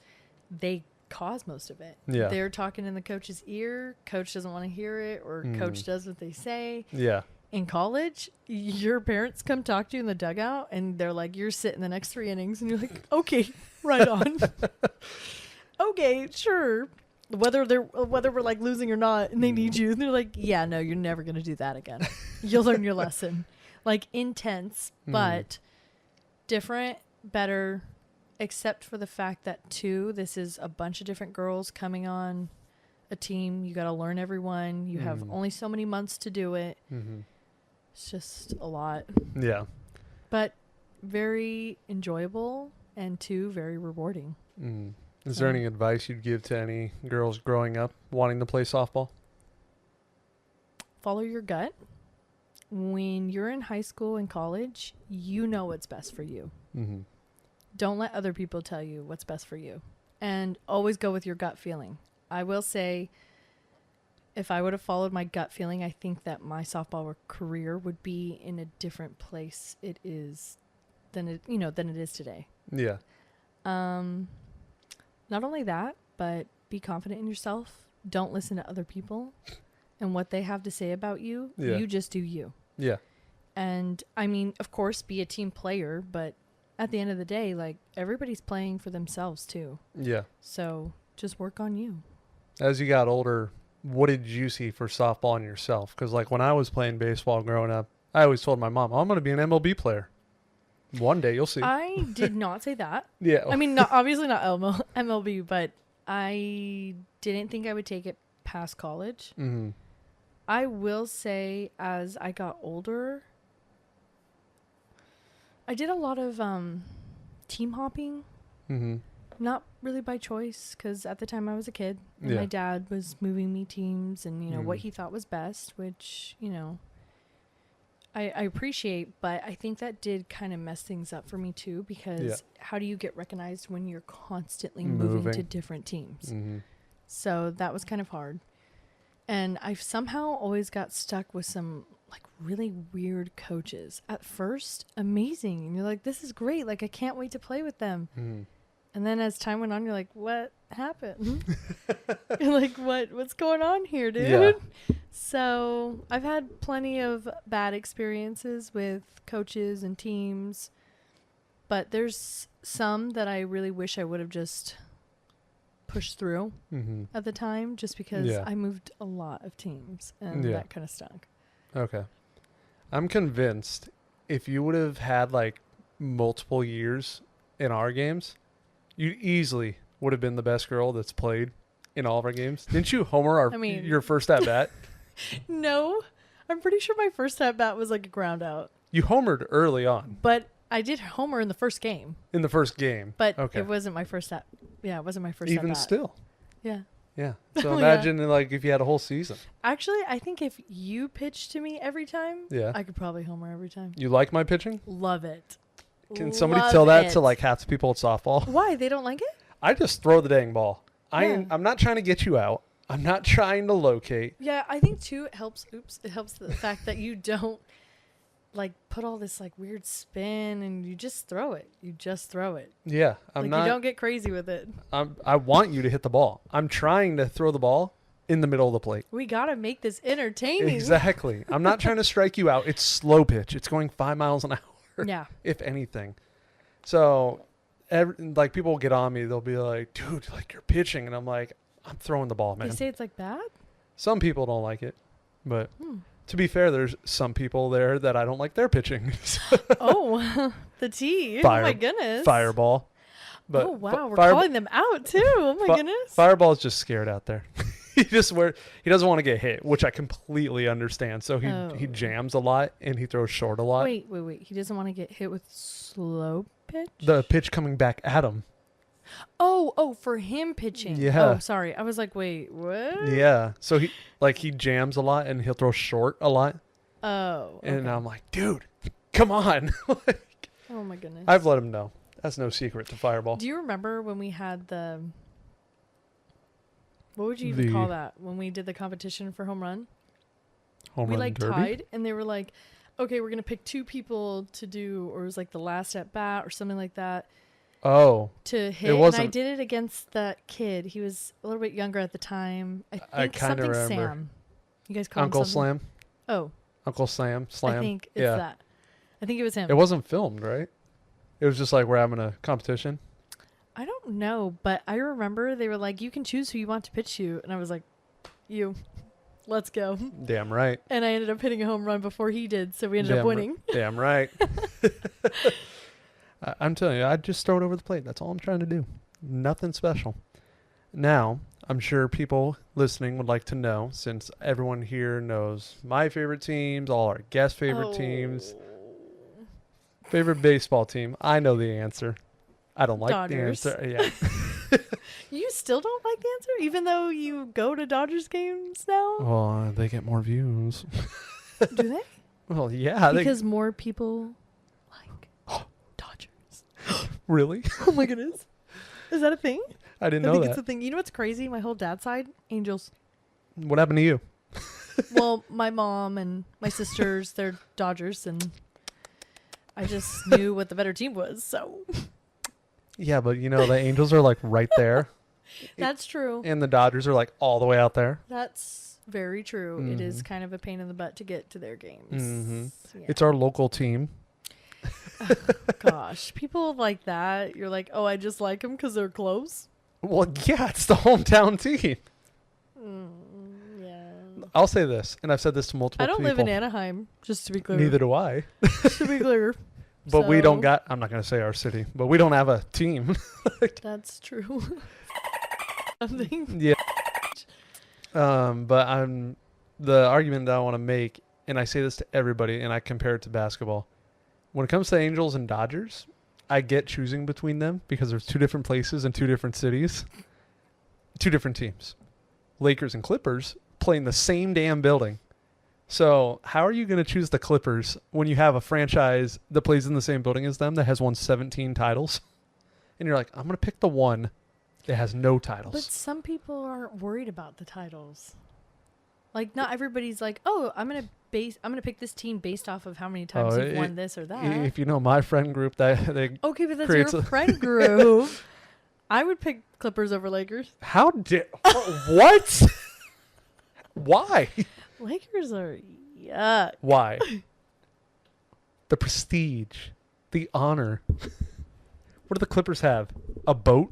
they cause most of it. Yeah. They're talking in the coach's ear. Coach doesn't want to hear it, or coach does what they say. Yeah. In college, your parents come talk to you in the dugout and they're like, you're sitting the next 3 innings. And you're like, okay, right on. Okay, sure. Whether we're like losing or not and they need you. And they're like, yeah, no, you're never going to do that again. You'll learn your lesson. Like intense, but different, better, except for the fact that this is a bunch of different girls coming on a team. You got to learn everyone. You have only so many months to do it. It's just a lot. Yeah. But very enjoyable and 2, very rewarding. Is there any advice you'd give to any girls growing up wanting to play softball? Follow your gut. When you're in high school and college, you know what's best for you. Don't let other people tell you what's best for you. And always go with your gut feeling. I will say, if I would have followed my gut feeling, I think that my softball career would be in a different place than it is today. Yeah. Not only that, but be confident in yourself. Don't listen to other people and what they have to say about you. Yeah. You just do you. Yeah. And I mean, of course, be a team player, but at the end of the day, like everybody's playing for themselves too. Yeah. So just work on you. As you got older, what did you see for softball in yourself? Because like when I was playing baseball growing up, I always told my mom, I'm going to be an MLB player. One day you'll see. I did not say that. Yeah. I mean, obviously not MLB, but I didn't think I would take it past college. I will say as I got older, I did a lot of team hopping. Not really by choice, because at the time I was a kid. And my dad was moving me teams and, what he thought was best, which, I appreciate, but I think that did kind of mess things up for me too, because how do you get recognized when you're constantly moving to different teams? So that was kind of hard. And I've somehow always got stuck with some like really weird coaches. At first, amazing. And you're like, this is great. Like, I can't wait to play with them. And then as time went on, you're like, what happened? You're like, what's going on here, dude? Yeah. So I've had plenty of bad experiences with coaches and teams, but there's some that I really wish I would have just pushed through at the time, just because I moved a lot of teams and that kind of stunk. Okay. I'm convinced if you would have had like multiple years in our games, you easily would have been the best girl that's played in all of our games. Didn't you homer your first at bat? No, I'm pretty sure my first at bat was like a ground out. You homered early on. But I did homer in the first game. In the first game. But it wasn't my first at. Yeah, it wasn't my first at bat. Even still. Yeah. Yeah. So imagine like if you had a whole season. Actually, I think if you pitched to me every time, I could probably homer every time. You like my pitching? Love it. Can somebody tell that to like half the people at softball? Why? They don't like it? I just throw the dang ball. I'm not trying to get you out. I'm not trying to locate. Yeah, I think too it helps the fact that you don't like put all this like weird spin and you just throw it. Yeah, you don't get crazy with it. I want you to hit the ball. I'm trying to throw the ball in the middle of the plate. We got to make this entertaining. Exactly. I'm not trying to strike you out. It's slow pitch. It's going 5 miles an hour. Yeah. If anything. So like people will get on me. They'll be like, dude, like you're pitching. And I'm like, I'm throwing the ball, man. They say it's like bad? Some people don't like it. But to be fair, there's some people there that I don't like their pitching. Oh, the tea. Oh, my goodness. Fireball. But oh, wow. We're calling them out, too. Oh, my goodness. Fireball's just scared out there. he doesn't want to get hit, which I completely understand. So he jams a lot and he throws short a lot. Wait. He doesn't want to get hit with slow pitch? The pitch coming back at him. Oh, for him pitching. Yeah. Oh, sorry. I was like, wait, what? Yeah. So he jams a lot and he'll throw short a lot. Oh. Okay. And I'm like, dude, come on. Oh my goodness. I've let him know. That's no secret to Fireball. Do you remember when we had what would you even call that? When we did the competition for home run? Home we run like derby? tied and they were like, okay, we're going to pick 2 people to do, or it was like the last at bat or something like that. Oh. To hit. And I did it against that kid. He was a little bit younger at the time. I think kind of remember. Sam. You guys call Uncle him something? Slam? Oh. Uncle Slam? I think it's that. I think it was him. It wasn't filmed, right? It was just like we're having a competition. I don't know, but I remember they were like, you can choose who you want to pitch you. And I was like, you. Let's go. Damn right. And I ended up hitting a home run before he did, so we ended up winning. Damn right. I'm telling you, I'd just throw it over the plate. That's all I'm trying to do. Nothing special. Now, I'm sure people listening would like to know, since everyone here knows my favorite teams, all our guest favorite teams. Favorite baseball team. I know the answer. I don't like Dodgers. the answer. Yeah. You still don't like the answer, even though you go to Dodgers games now? Well, they get more views. Do they? Well, yeah. Because more people like Dodgers. Really? Oh my goodness. Is that a thing? I didn't know I think that. it's a thing. You know what's crazy? My whole dad's side, Angels. What happened to you? Well, my mom and my sisters, they're Dodgers, and I just knew what the better team was, so. Yeah, but the Angels are like right there. That's true. And the Dodgers are like all the way out there. That's very true. Mm-hmm. It is kind of a pain in the butt to get to their games. Mm-hmm. Yeah. It's our local team. Gosh, people like that, you're like, oh, I just like them because they're close. Well, yeah, it's the hometown team. Yeah. I'll say this, and I've said this to multiple people. I don't live in Anaheim, just to be clear. Neither do I. Just to be clear. But we don't got, I'm not going to say our city, but we don't have a team. That's true. Something. Yeah. But the argument that I want to make, and I say this to everybody, and I compare it to basketball. When it comes to Angels and Dodgers, I get choosing between them because there's 2 different places and 2 different cities. 2 different teams. Lakers and Clippers play in the same damn building. So how are you going to choose the Clippers when you have a franchise that plays in the same building as them that has won 17 titles? And you're like, I'm going to pick the one that has no titles. But some people aren't worried about the titles. Like, not everybody's like, oh, I'm gonna pick this team based off of how many times you've won this or that. If you know my friend group, that they okay, but that's your friend group. I would pick Clippers over Lakers. How did what? Why? Lakers are yuck. Why? The prestige, the honor. What do the Clippers have? A boat?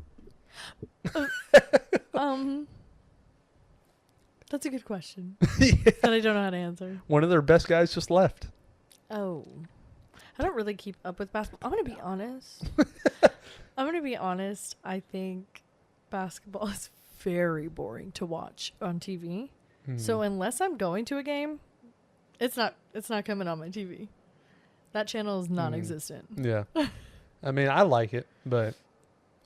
That's a good question that I don't know how to answer. One of their best guys just left. Oh, I don't really keep up with basketball. I'm gonna be honest. I think basketball is very boring to watch on TV. So unless I'm going to a game, it's not coming on my TV. That channel is non-existent. Yeah. I mean, I like it, but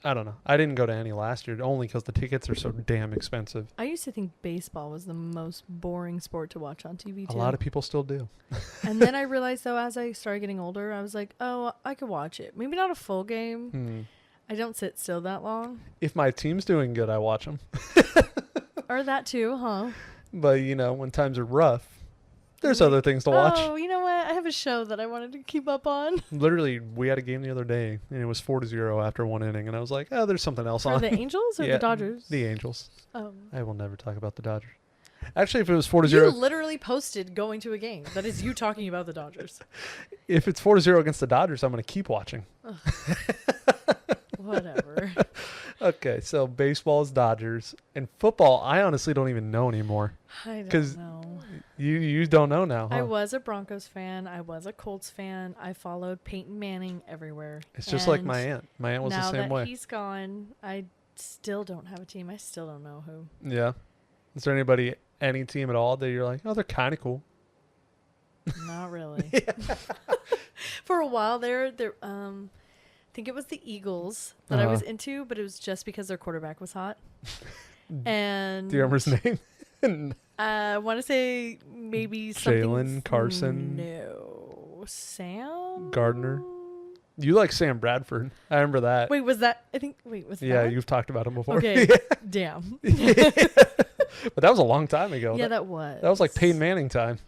I don't know. I didn't go to any last year only because the tickets are so damn expensive. I used to think baseball was the most boring sport to watch on TV, too. A lot of people still do. And then I realized, though, as I started getting older, I was like, oh, I could watch it. Maybe not a full game. I don't sit still that long. If my team's doing good, I watch them. Or that, too, huh? But, when times are rough, there's other things to watch. Oh, you know what? I have a show that I wanted to keep up on. Literally, we had a game the other day, and it was 4-0 after one inning, and I was like, oh, there's something else on. For the Angels or the Dodgers? The Angels. Oh. I will never talk about the Dodgers. Actually, if it was 4-0... You literally posted going to a game. That is you talking about the Dodgers. If it's 4-0 against the Dodgers, I'm going to keep watching. Whatever. Okay, so baseball is Dodgers. And football, I honestly don't even know anymore. I don't know. You don't know now, huh? I was a Broncos fan. I was a Colts fan. I followed Peyton Manning everywhere. It's just like my aunt. My aunt was the same way. Now that he's gone, I still don't have a team. I still don't know who. Yeah. Is there anybody, any team at all that you're like, oh, they're kind of cool? Not really. For a while there, I think it was the Eagles that I was into, but it was just because their quarterback was hot. And do you remember his name? I want to say maybe something. Jalen Carson. No, Sam Gardner. You like Sam Bradford. I remember that. Wait, was that? I think. Wait, was that? Yeah, you've talked about him before. Okay. Damn. But that was a long time ago. Yeah, that was. That was like Peyton Manning time.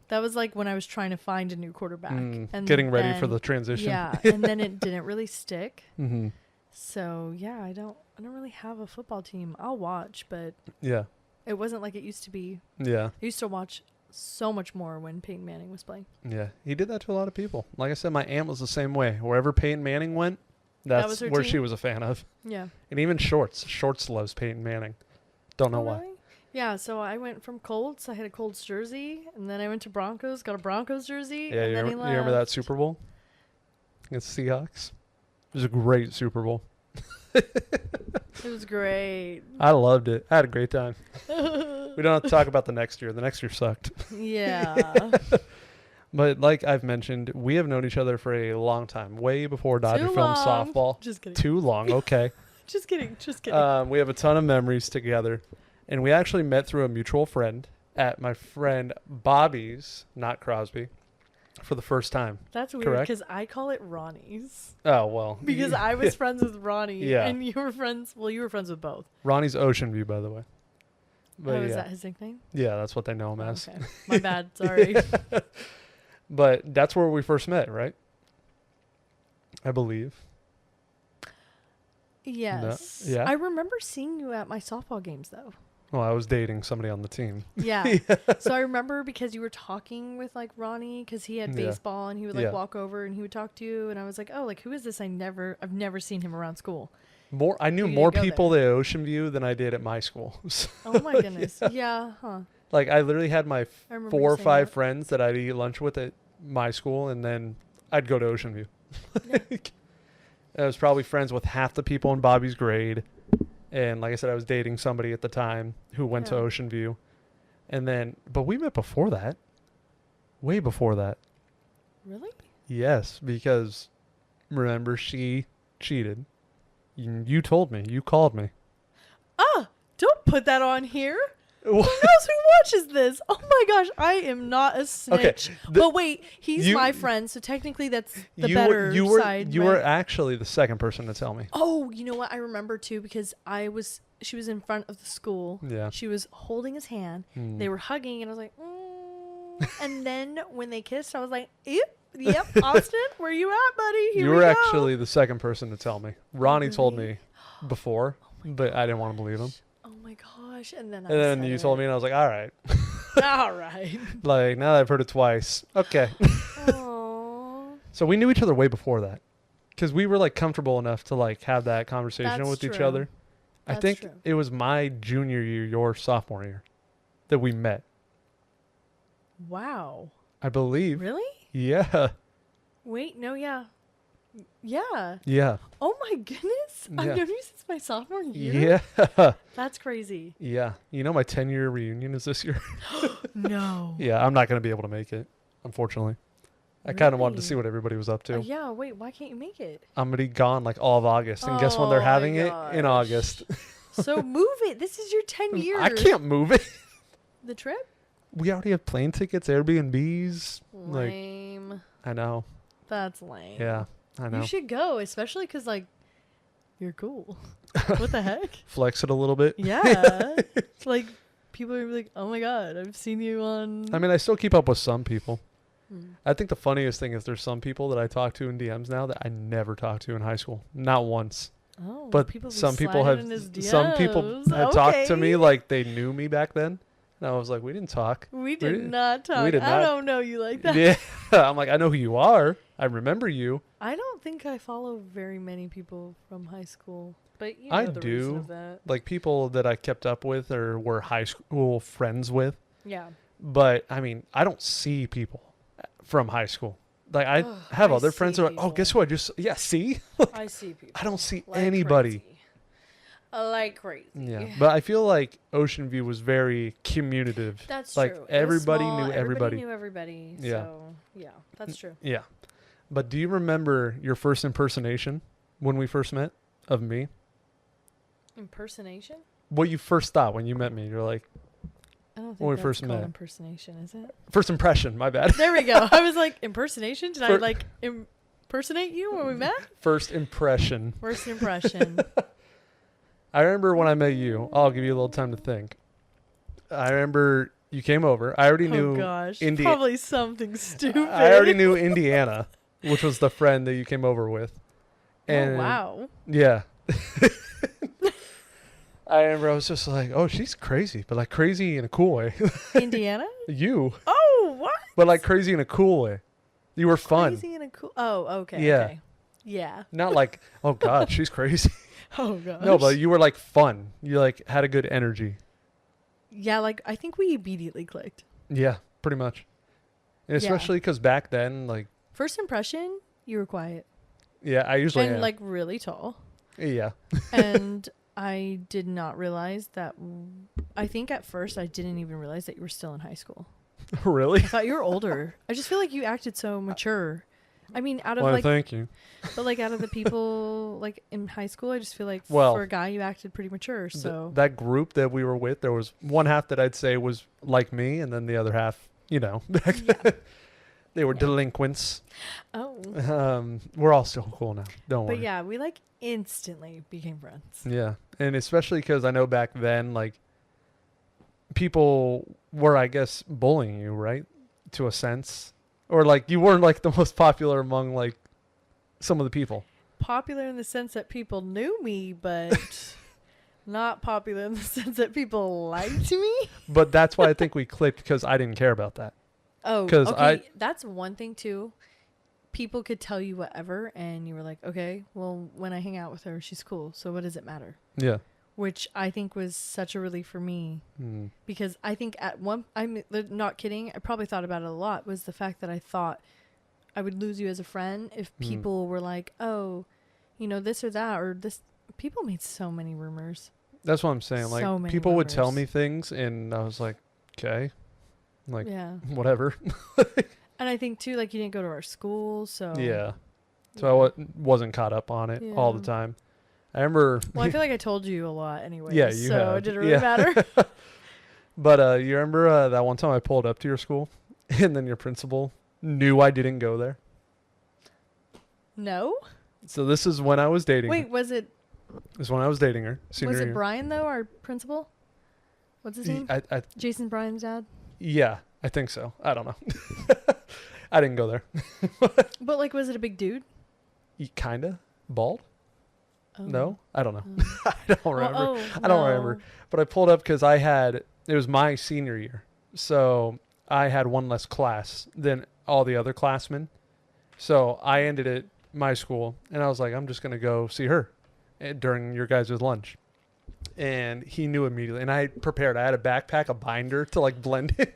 That was like when I was trying to find a new quarterback and getting ready for the transition. Yeah, and then it didn't really stick. Mm-hmm. So yeah, I don't really have a football team. I'll watch, but yeah, it wasn't like it used to be. Yeah, I used to watch so much more when Peyton Manning was playing. Yeah, he did that to a lot of people. Like I said, my aunt was the same way. Wherever Peyton Manning went, that's where she was a fan of. Yeah, and even Shorts loves Peyton Manning. Don't know why. Really? Yeah, so I went from Colts. I had a Colts jersey, and then I went to Broncos, got a Broncos jersey. Yeah, and then you remember that Super Bowl against the Seahawks? It was a great Super Bowl. It was great. I loved it. I had a great time. We don't have to talk about the next year. The next year sucked. Yeah. But like I've mentioned, we have known each other for a long time, way before Dodger Film Softball. Just kidding. Too long, okay. Just kidding. We have a ton of memories together. And we actually met through a mutual friend at my friend Bobby's, not Crosby, for the first time. That's weird because I call it Ronnie's. Oh, well. Because I was friends with Ronnie. Yeah. And you were friends with both. Ronnie's Ocean View, by the way. But is that his nickname? Yeah, that's what they know him as. Okay. My bad. Sorry. But that's where we first met, right? I believe. Yes. No. Yeah. I remember seeing you at my softball games, though. Well, I was dating somebody on the team. Yeah. So I remember because you were talking with like Ronnie because he had baseball and he would like walk over and he would talk to you and I was like, oh, like who is this? I've never seen him around school. I knew more people at Ocean View than I did at my school. Oh my goodness. Yeah. Huh. Like I literally had my 4 or 5 friends that I'd eat lunch with at my school and then I'd go to Ocean View. Yeah. I was probably friends with half the people in Bobby's grade. And like I said, I was dating somebody at the time who went to Ocean View. And then, but we met before that. Way before that. Really? Yes, because remember, she cheated. You told me. You called me. Ah, don't put that on here. Who knows who watches this? Oh my gosh, I am not a snitch. Okay, but wait, he's my friend, so technically that's the better side. You were actually the second person to tell me. Oh, you know what? I remember too because she was in front of the school. Yeah. She was holding his hand. They were hugging, and I was like, and then when they kissed, I was like, yep, Austin, where you at, buddy? Here you were actually the second person to tell me. Ronnie told me before, but I didn't want to believe him. Oh my gosh. And then you told me and I was like, all right. All right. Like, now that I've heard it twice. Okay. So we knew each other way before that. Because we were like comfortable enough to like have that conversation with each other. I think it was my junior year, your sophomore year, that we met. Wow. I believe. Really? Yeah. Wait, no, yeah. Yeah. Yeah. Oh my goodness. I've known you since my sophomore year. Yeah. That's crazy. Yeah. You know my 10-year reunion is this year? No. Yeah, I'm not going to be able to make it, unfortunately. I kind of wanted to see what everybody was up to. Yeah, wait, why can't you make it? I'm going to be gone like all of August. And guess when they're having it? In August. So move it. This is your 10 years. I can't move it. The trip? We already have plane tickets, Airbnbs. Lame. Like, I know. That's lame. Yeah, I know. You should go, especially because, like, you're cool. What the heck? Flex it a little bit. Yeah. Like, people are like, oh my God, I've seen you on. I mean, I still keep up with some people. I think the funniest thing is there's some people that I talk to in DMs now that I never talked to in high school. Not once. Oh, but some people have talked to me like they knew me back then. And I was like, we didn't talk. We did not talk. I don't know you like that. Yeah. I'm like, I know who you are. I remember you. I don't think I follow very many people from high school. But you know I the do. reason of that. Like people that I kept up with or were high school friends with. Yeah. But I mean, I don't see people from high school. Like I have other friends who are like, oh, guess who I just see? I see people. I don't see like anybody. Crazy. like crazy. Yeah, but I feel like Ocean View was very communicative. That's like true. everybody It was small, knew everybody. knew everybody. Yeah. So yeah, that's true. Yeah, but do you remember your first impersonation when we first met of me? Impersonation? What you first thought when you met me? You're like, I don't think when we that's first called met. impersonation, is it? First impression. My bad. There we go. I was like, impersonation? Did I Fir- like impersonate you when we met? First impression. First impression. I remember when I met you. I'll give you a little time to think. I remember you came over. I already knew. Oh gosh, Indi- probably something stupid. I already knew Indiana, which was the friend that you came over with. And oh wow. Yeah. I remember I was just like, oh, she's crazy, but like crazy in a cool way. Indiana? You. Oh, what? But like crazy in a cool way. You were fun. Crazy and a cool. Oh, okay. Yeah. Okay. Yeah. Not like, oh God, she's crazy. Oh gosh. No, but you were like fun. You like had a good energy. Yeah, like I think we immediately clicked. Yeah, pretty much. And especially because back then, like, First impression, you were quiet yeah, I usually and am. like really tall. Yeah. And I did not realize that. I think at first I didn't even realize that you were still in high school. Really? I thought you were older. I just feel like you acted so mature. I mean, out of Well, like, thank you. but like out of the people like in high school, I just feel like Well, for a guy you acted pretty mature. So That group that we were with, there was one half that I'd say was like me, and then the other half, you know, yeah. they were Yeah. delinquents. Oh. We're all still cool now. Don't worry. But yeah, we like instantly became friends. Yeah. And especially because I know back then, like, people were, I guess, bullying you, right? To a sense. Or, like, you weren't, like, the most popular among, like, some of the people. Popular in the sense that people knew me, but not popular in the sense that people liked me. But that's why I think we clicked, because I didn't care about that. Oh, 'Cause okay. That's one thing, too. People could tell you whatever, and you were like, okay, well, when I hang out with her, she's cool. So what does it matter? Yeah. Which I think was such a relief for me. Mm. Because I think I'm not kidding, I probably thought about it a lot, was the fact that I thought I would lose you as a friend if people were like, oh, you know, this or that, or this. People made so many rumors. That's what I'm saying. So Like, many people would tell rumors. me things, and I was like, okay. Like, Yeah. whatever. And I think, too, like, you didn't go to our school, so. Yeah. So I wasn't caught up on it all the Yeah. time. I remember. Well, I feel like I told you a lot anyway. Yeah, you so have. it didn't really matter. But you remember that one time I pulled up to your school, and then your principal knew I didn't go there? No? So this is when I was dating her. Wait, was it This is when I was dating her. Senior was it year. Brian, though, our principal? What's his name? I, Jason Bryan's dad? yeah, I think so. I don't know. I didn't go there. But, like, was it a big dude? Kinda bald? Oh. No, I don't know. Oh. I don't remember. Well, I don't remember. But I pulled up because it was my senior year. So I had one less class than all the other classmen. So I ended at my school, and I was like, I'm just going to go see her during your guys' lunch. And he knew immediately. And I prepared. I had a backpack, a binder to like blend in.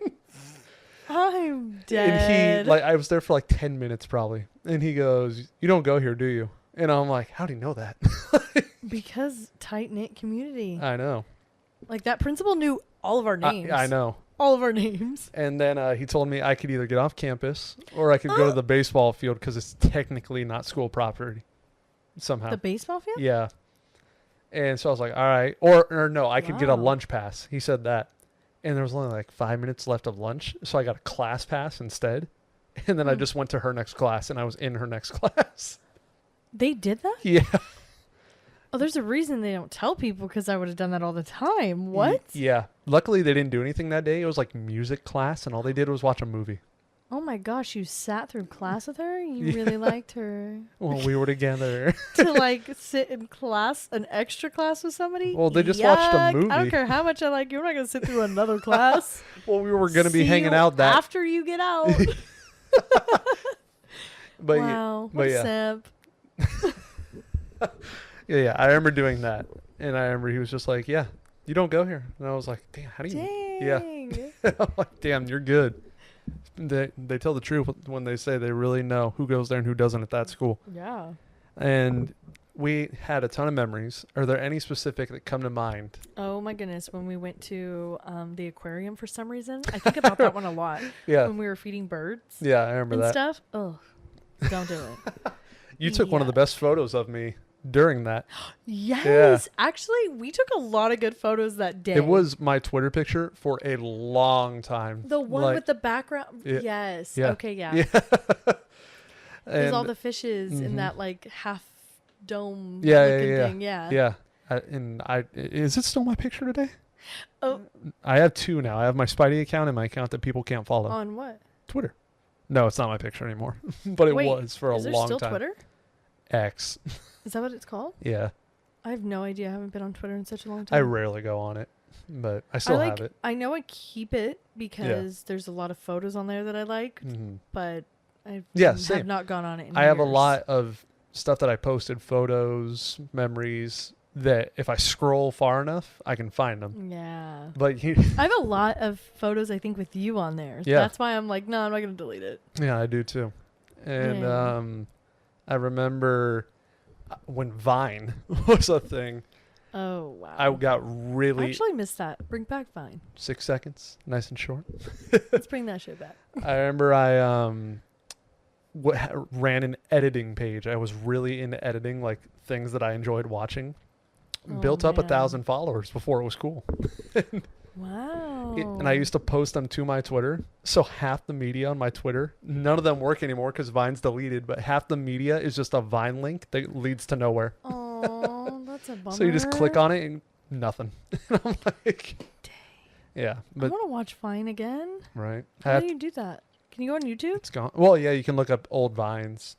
I'm dead. And he, like, I was there for like 10 minutes probably. And he goes, you don't go here, do you? And I'm like, how'd he know that? Because tight-knit community. I know. Like, that principal knew all of our names. I know. All of our names. And then he told me I could either get off campus or I could go to the baseball field because it's technically not school property somehow. The baseball field? Yeah. And so I was like, all right. Or no, I could get a Wow. lunch pass. He said that. And there was only like 5 minutes left of lunch. So I got a class pass instead. And then I just went to her next class and I was in her next class. They did that? Yeah. Oh, there's a reason they don't tell people, because I would have done that all the time. What? Yeah. Luckily, they didn't do anything that day. It was like music class, and all they did was watch a movie. Oh my gosh, you sat through class with her? You Yeah. really liked her. Well, we were together. To like sit in class, an extra class with somebody? Well, they just watched a Yuck. movie. I don't care how much I like you. We're not going to sit through another class. Well, we were going to be See hanging you out that. after you get out. But Wow. but What a yeah. simp. Yeah. I remember doing that. And I remember he was just like, yeah, you don't go here. And I was like, damn, how do you? Dang. Yeah. I'm like, damn, you're good. They tell the truth when they say they really know who goes there and who doesn't at that school. Yeah. And we had a ton of memories. Are there any specific that come to mind? Oh my goodness, when we went to the aquarium for some reason. I think about that one a lot. Yeah. When we were feeding birds. Yeah, I remember and that. stuff. Oh, don't do it. You took one of the best photos of me during that. Yes. Yeah. Actually, we took a lot of good photos that day. It was my Twitter picture for a long time. The one with the background. Yeah. Yes. Yeah. Okay, yeah. Yeah. There's all the fishes in that like half dome yeah, looking thing. Yeah. Yeah. Is it still my picture today? Oh. I have two now. I have my Spidey account and my account that people can't follow. On what? Twitter. No, it's not my picture anymore. But it was for a long time. Is there still Twitter? X. Is that what it's called? Yeah. I have no idea. I haven't been on Twitter in such a long time. I rarely go on it, but I still have it. I know I keep it because there's a lot of photos on there that I like, but I have not gone on it in I have a years. lot of stuff that I posted, photos, memories, that if I scroll far enough, I can find them. Yeah. But I have a lot of photos, I think, with you on there. Yeah. That's why I'm like, no, I'm not going to delete it. Yeah, I do too. And I remember when Vine was a thing. Oh, wow. I got I actually missed that. Bring back Vine. 6 seconds, nice and short. Let's bring that shit back. I remember I ran an editing page. I was really into editing, like things that I enjoyed watching. Built up 1,000 followers before it was cool. Wow. And I used to post them to my Twitter. So half the media on my Twitter, none of them work anymore because Vine's deleted, but half the media is just a Vine link that leads to nowhere. Oh, that's a bummer. So you just click on it and nothing. And I'm like, dang. Yeah. I want to watch Vine again. Right. How do you do that? Can you go on YouTube? It's gone. Well, yeah, you can look up old Vines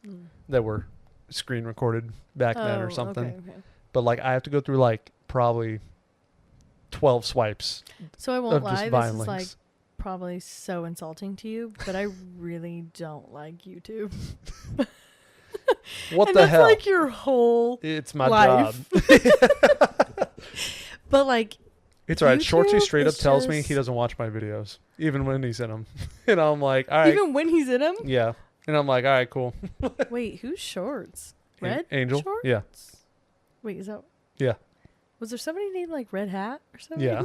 that were screen recorded back then or something. Okay. But like I have to go through like probably 12 swipes. So I won't lie, this is links. like probably so insulting to you, but I really don't like YouTube. What and the hell? That's like your whole It's my life. job. But like it's all right. YouTube Shorty straight up is tells me just- he doesn't watch my videos, even when he's in them. And I'm like, all right. even when he's in them? Yeah. And I'm like, all right, cool. Wait, who's Shorts? Red Angel? Shorts? Yeah. Wait, is that? Yeah. Was there somebody named like Red Hat or something? Yeah.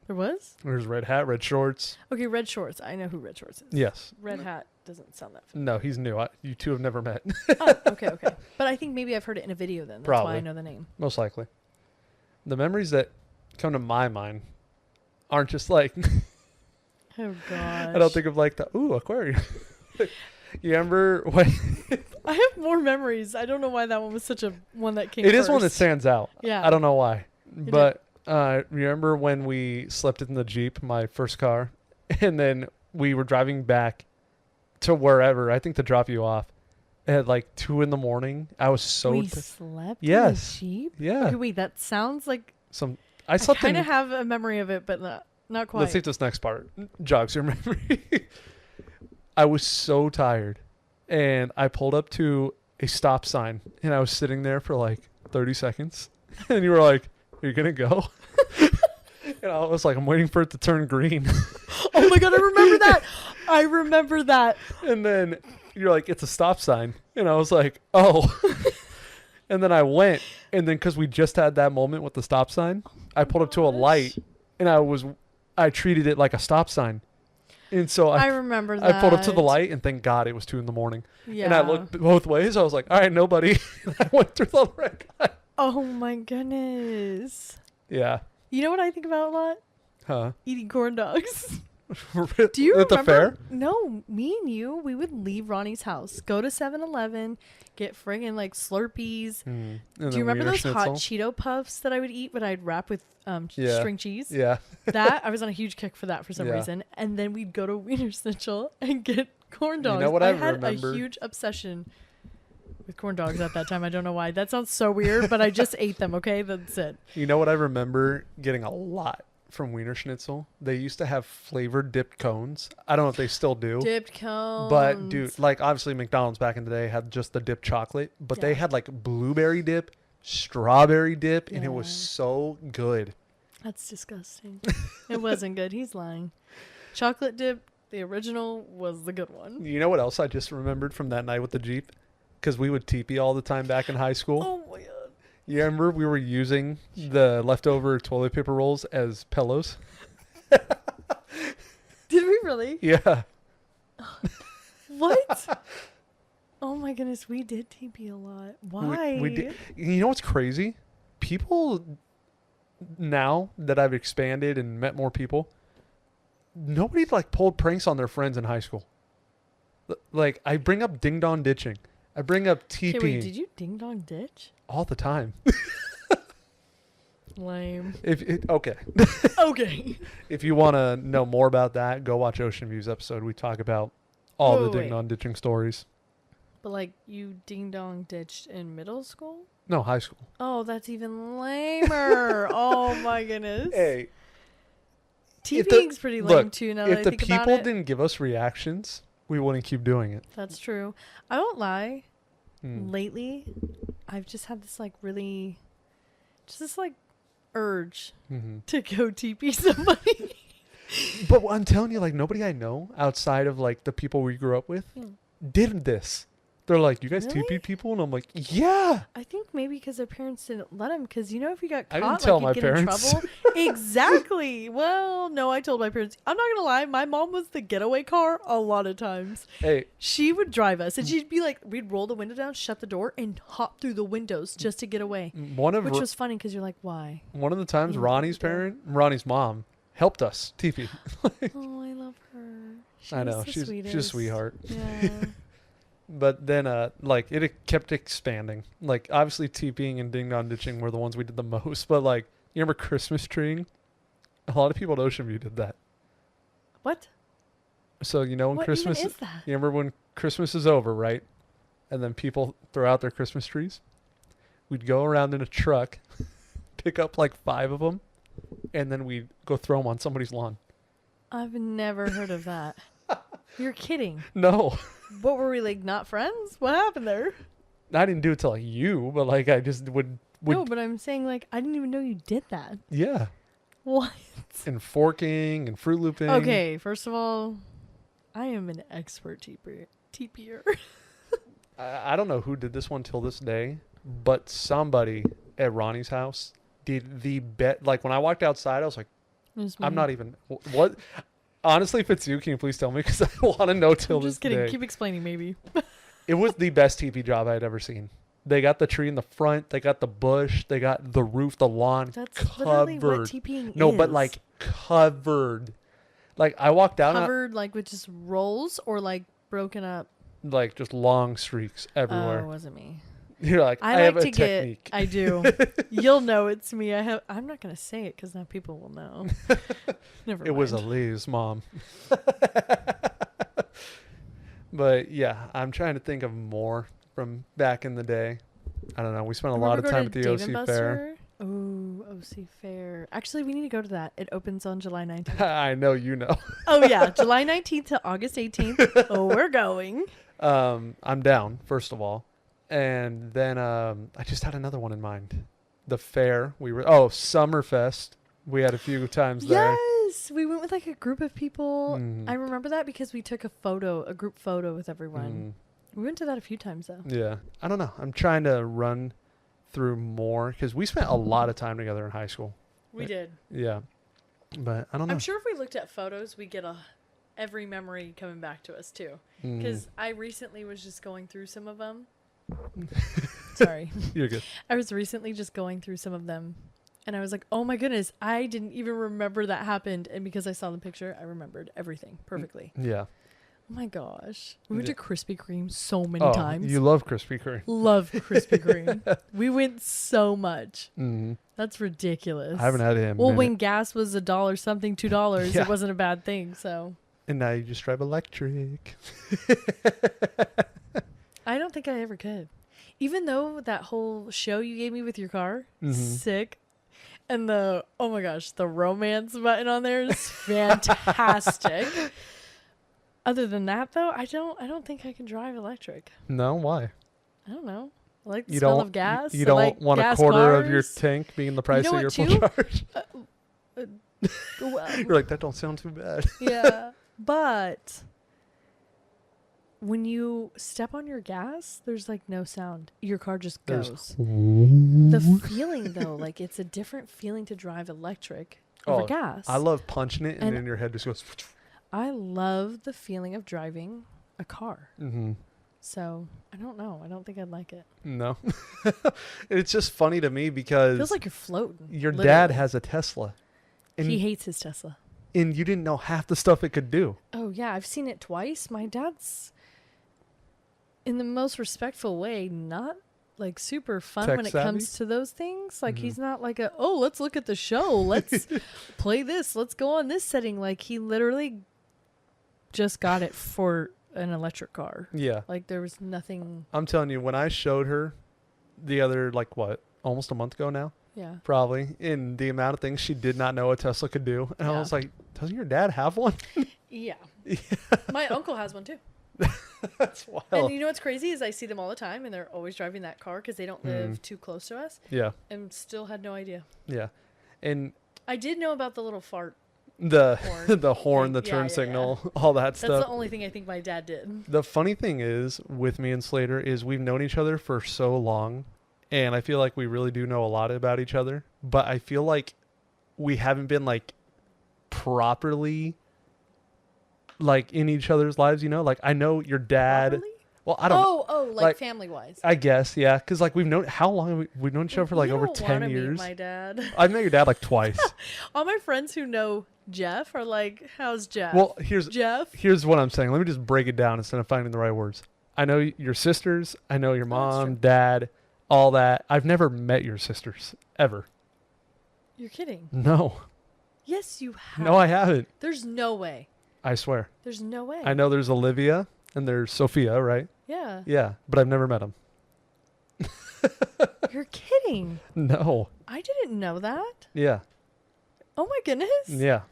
There was? There's red hat, red shorts. Okay, Red Shorts. I know who Red Shorts is. Yes. Red Hat doesn't sound that familiar. No, he's new. You two have never met. Oh, okay. But I think maybe I've heard it in a video then. That's Probably. why I know the name. Most likely. The memories that come to my mind aren't just like, Oh, gosh. I don't think of like the, aquarium. You remember when I have more memories. I don't know why that one was such a one that came it is one that first. stands out. Yeah. I don't know why. But remember when we slept in the Jeep, my first car, and then we were driving back to wherever, I think to drop you off at like 2 a.m. I was so we slept Yes. in the Jeep? Yeah. Okay, wait, that sounds like I slept kind of have a memory of it, but not quite. Let's see if this next part jogs your memory. I was so tired, and I pulled up to a stop sign, and I was sitting there for like 30 seconds, and you were like, "Are you gonna go?" And I was like, "I'm waiting for it to turn green." Oh my god, I remember that. I remember that. And then you're like, "It's a stop sign," and I was like, "Oh." And then I went, and then because we just had that moment with the stop sign, I pulled up to a light, and I treated it like a stop sign. And so I remember that. I pulled up to the light, and thank God it was 2 a.m. Yeah. And I looked both ways. I was like, all right, nobody. And I went through the red light. Oh my goodness. Yeah. You know what I think about a lot? Huh. Eating corn dogs. Do you remember? At the fair? No, me and you, we would leave Ronnie's house, go to 7-Eleven, get friggin' like Slurpees. Do you remember those hot Cheeto puffs that I would eat when I'd wrap with string cheese? Yeah. That, I was on a huge kick for that for some Yeah. reason. And then we'd go to Wiener Schnitzel and get corn dogs. You know what I had remember? a huge obsession with corn dogs at that time. I don't know why. That sounds so weird, but I just ate them, okay? That's it. You know what I remember getting a lot from Wiener Schnitzel? They used to have flavored dipped cones. I don't know if they still do. Dipped cones. But dude, like obviously McDonald's back in the day had just the dipped chocolate, but they had like blueberry dip, strawberry dip, and it was so good. That's disgusting. It wasn't good. He's lying. Chocolate dip, the original, was the good one. You know what else I just remembered from that night with the Jeep? Because we would teepee all the time back in high school. Oh my god. You remember we were using the leftover toilet paper rolls as pillows? Did we really? Yeah. What? Oh my goodness, we did TP a lot. Why? We did. You know what's crazy? People now that I've expanded and met more people, nobody like pulled pranks on their friends in high school. Like I bring up ding dong ditching. I bring up TPing. Okay, wait, did you ding dong ditch? All the time. Lame. Okay. Okay. If you want to know more about that, go watch Ocean View's episode. We talk about all the ding wait. dong ditching stories. But like you ding dong ditched in middle school? No, high school. Oh, that's even lamer. Oh my goodness. Hey, TPing's pretty lame too now that I if the think about people it. didn't give us reactions, we wouldn't keep doing it. That's true. I won't lie. Lately, I've just had this like really, just this like urge to go TP somebody. But I'm telling you, like nobody I know outside of like the people we grew up with did this. They're like, you guys Really? TP people? And I'm like, yeah. I think maybe because their parents didn't let them. Because you know, if you got I caught, didn't tell like my you'd get parents. in trouble. Exactly. Well, no, I told my parents. I'm not gonna lie. My mom was the getaway car a lot of times. Hey, She would drive us, and she'd be like, we'd roll the window down, shut the door, and hop through the windows just to get away. Which was funny because you're like, why? one of the times Yeah, Ronnie's mom helped us TP. Oh, I love her. I know, the she's a sweetest. sweetheart. Yeah. But then, like it kept expanding. Like obviously, TPing and ding dong ditching were the ones we did the most. But like, you remember Christmas treeing? A lot of people at Ocean View did that. What? So you know when What Christmas, even is that? you remember when Christmas is over, right? And then people throw out their Christmas trees. We'd go around in a truck, pick up like 5 of them, and then we'd go throw them on somebody's lawn. I've never heard of that. You're kidding. No, What were we like? Not friends? What happened there? I didn't do it to like you, but like I just would No, but I'm saying like I didn't even know you did that. yeah. What? And forking and Fruit Looping. Okay, first of all, I am an expert TPer. I don't know who did this one till this day, but somebody at Ronnie's house did the bet. Like when I walked outside, I was like, I'm not even what. Honestly, if it's you, can you please tell me? Because I want to know till this Just kidding. day. Keep explaining, maybe. It was the best TP job I had ever seen. They got the tree in the front. They got the bush. They got the roof, the lawn That's literally what covered. TPing is. No, but like covered. Like I walked down, covered like with just rolls or like broken up. like just long streaks Oh, it everywhere. wasn't me. You're like, I I have like a to technique. I do. You'll know it's me. I'm not gonna say it because now people will know. Never. It was mind. Elise, mom. But yeah, I'm trying to think of more from back in the day. I don't know. We spent a lot of time at the OC Fair. Oh, OC Fair. Actually, we need to go to that. It opens on July 19th. I know you know. Oh, yeah. July 19th to August 18th. Oh, we're going. I'm down, first of all. And then I just had another one in mind. The fair. Summerfest. We had a few times there. Yes. We went with like a group of people. I remember that because we took a group photo with everyone. We went to that a few times though. Yeah. I don't know. I'm trying to run through more because we spent a lot of time together in high school. We did. Yeah. But I don't know. I'm sure if we looked at photos, we get every memory coming back to us too. Because I recently was just going through some of them. Sorry. You're good. I was recently just going through some of them. And I was like, oh my goodness, I didn't even remember that happened. And because I saw the picture, I remembered everything perfectly. Yeah. Oh my gosh. We went to Krispy Kreme so many Oh, times. you love Krispy Kreme. Love Krispy Kreme. We went so much. Mm. That's ridiculous. I haven't had it in a Well, minute. when gas was $1 something, $2, Yeah. it wasn't a bad thing. So And now you just drive electric. I don't think I ever could. Even though that whole show you gave me with your car, sick. And oh my gosh, the romance button on there is fantastic. Other than that, though, I don't think I can drive electric. No, why? I don't know. I like the You smell don't of gas. You I don't like want a gas quarter of your cars. tank being the price know of your what, full too? charge. Well, You're like, that don't sound too bad. yeah, but when you step on your gas, there's like no sound. Your car just There's goes. The feeling though, like it's a different feeling to drive electric over gas. I love punching it and And then your head just goes. I love the feeling of driving a car. Mm-hmm. So I don't know. I don't think I'd like it. No. It's just funny to me because It feels like you're floating. your literally. dad has a Tesla. And, He hates his Tesla. and you didn't know half the stuff it could do. Oh yeah, I've seen it twice. My dad's, in the most respectful way, not like super fun Tech when it savvy? comes to those things. Like Mhm. he's not like let's look at the show. Let's play this. Let's go on this setting. Like he literally just got it for an electric car. Yeah. Like there was nothing. I'm telling you, when I showed her the other, like what, almost a month ago now, Yeah. probably, in the amount of things she did not know a Tesla could do. And I Yeah. was like, doesn't your dad have one? Yeah. My uncle has one too. That's wild. And you know what's crazy is I see them all the time and they're always driving that car because they don't live too close to us. Yeah. And still had no idea. Yeah. And I did know about the little fart. the Horn the horn, the thing. turn Yeah. signal, all that That's stuff. the only thing I think my dad did. The funny thing is with me and Slater is we've known each other for so long, and I feel like we really do know a lot about each other, but I feel like we haven't been like properly like in each other's lives, you know? Like I know your dad. Properly? Well, I don't like like- family wise. I guess, yeah, cuz like we've known how long have we've known each other for like over 10 years. My dad. I've met your dad like twice. All my friends who know Jeff are like, "How's Jeff?" Well, Jeff. here's what I'm saying. Let me just break it down instead of finding the right words. I know your sisters. I know your that's mom, true. dad, all that. I've never met your sisters ever. You're kidding. No. Yes, you have. No, I haven't. There's no way. I swear. There's no way. I know there's Olivia and there's Sophia, right? Yeah. Yeah, but I've never met them. You're kidding. No. I didn't know that. Yeah. Oh my goodness. Yeah.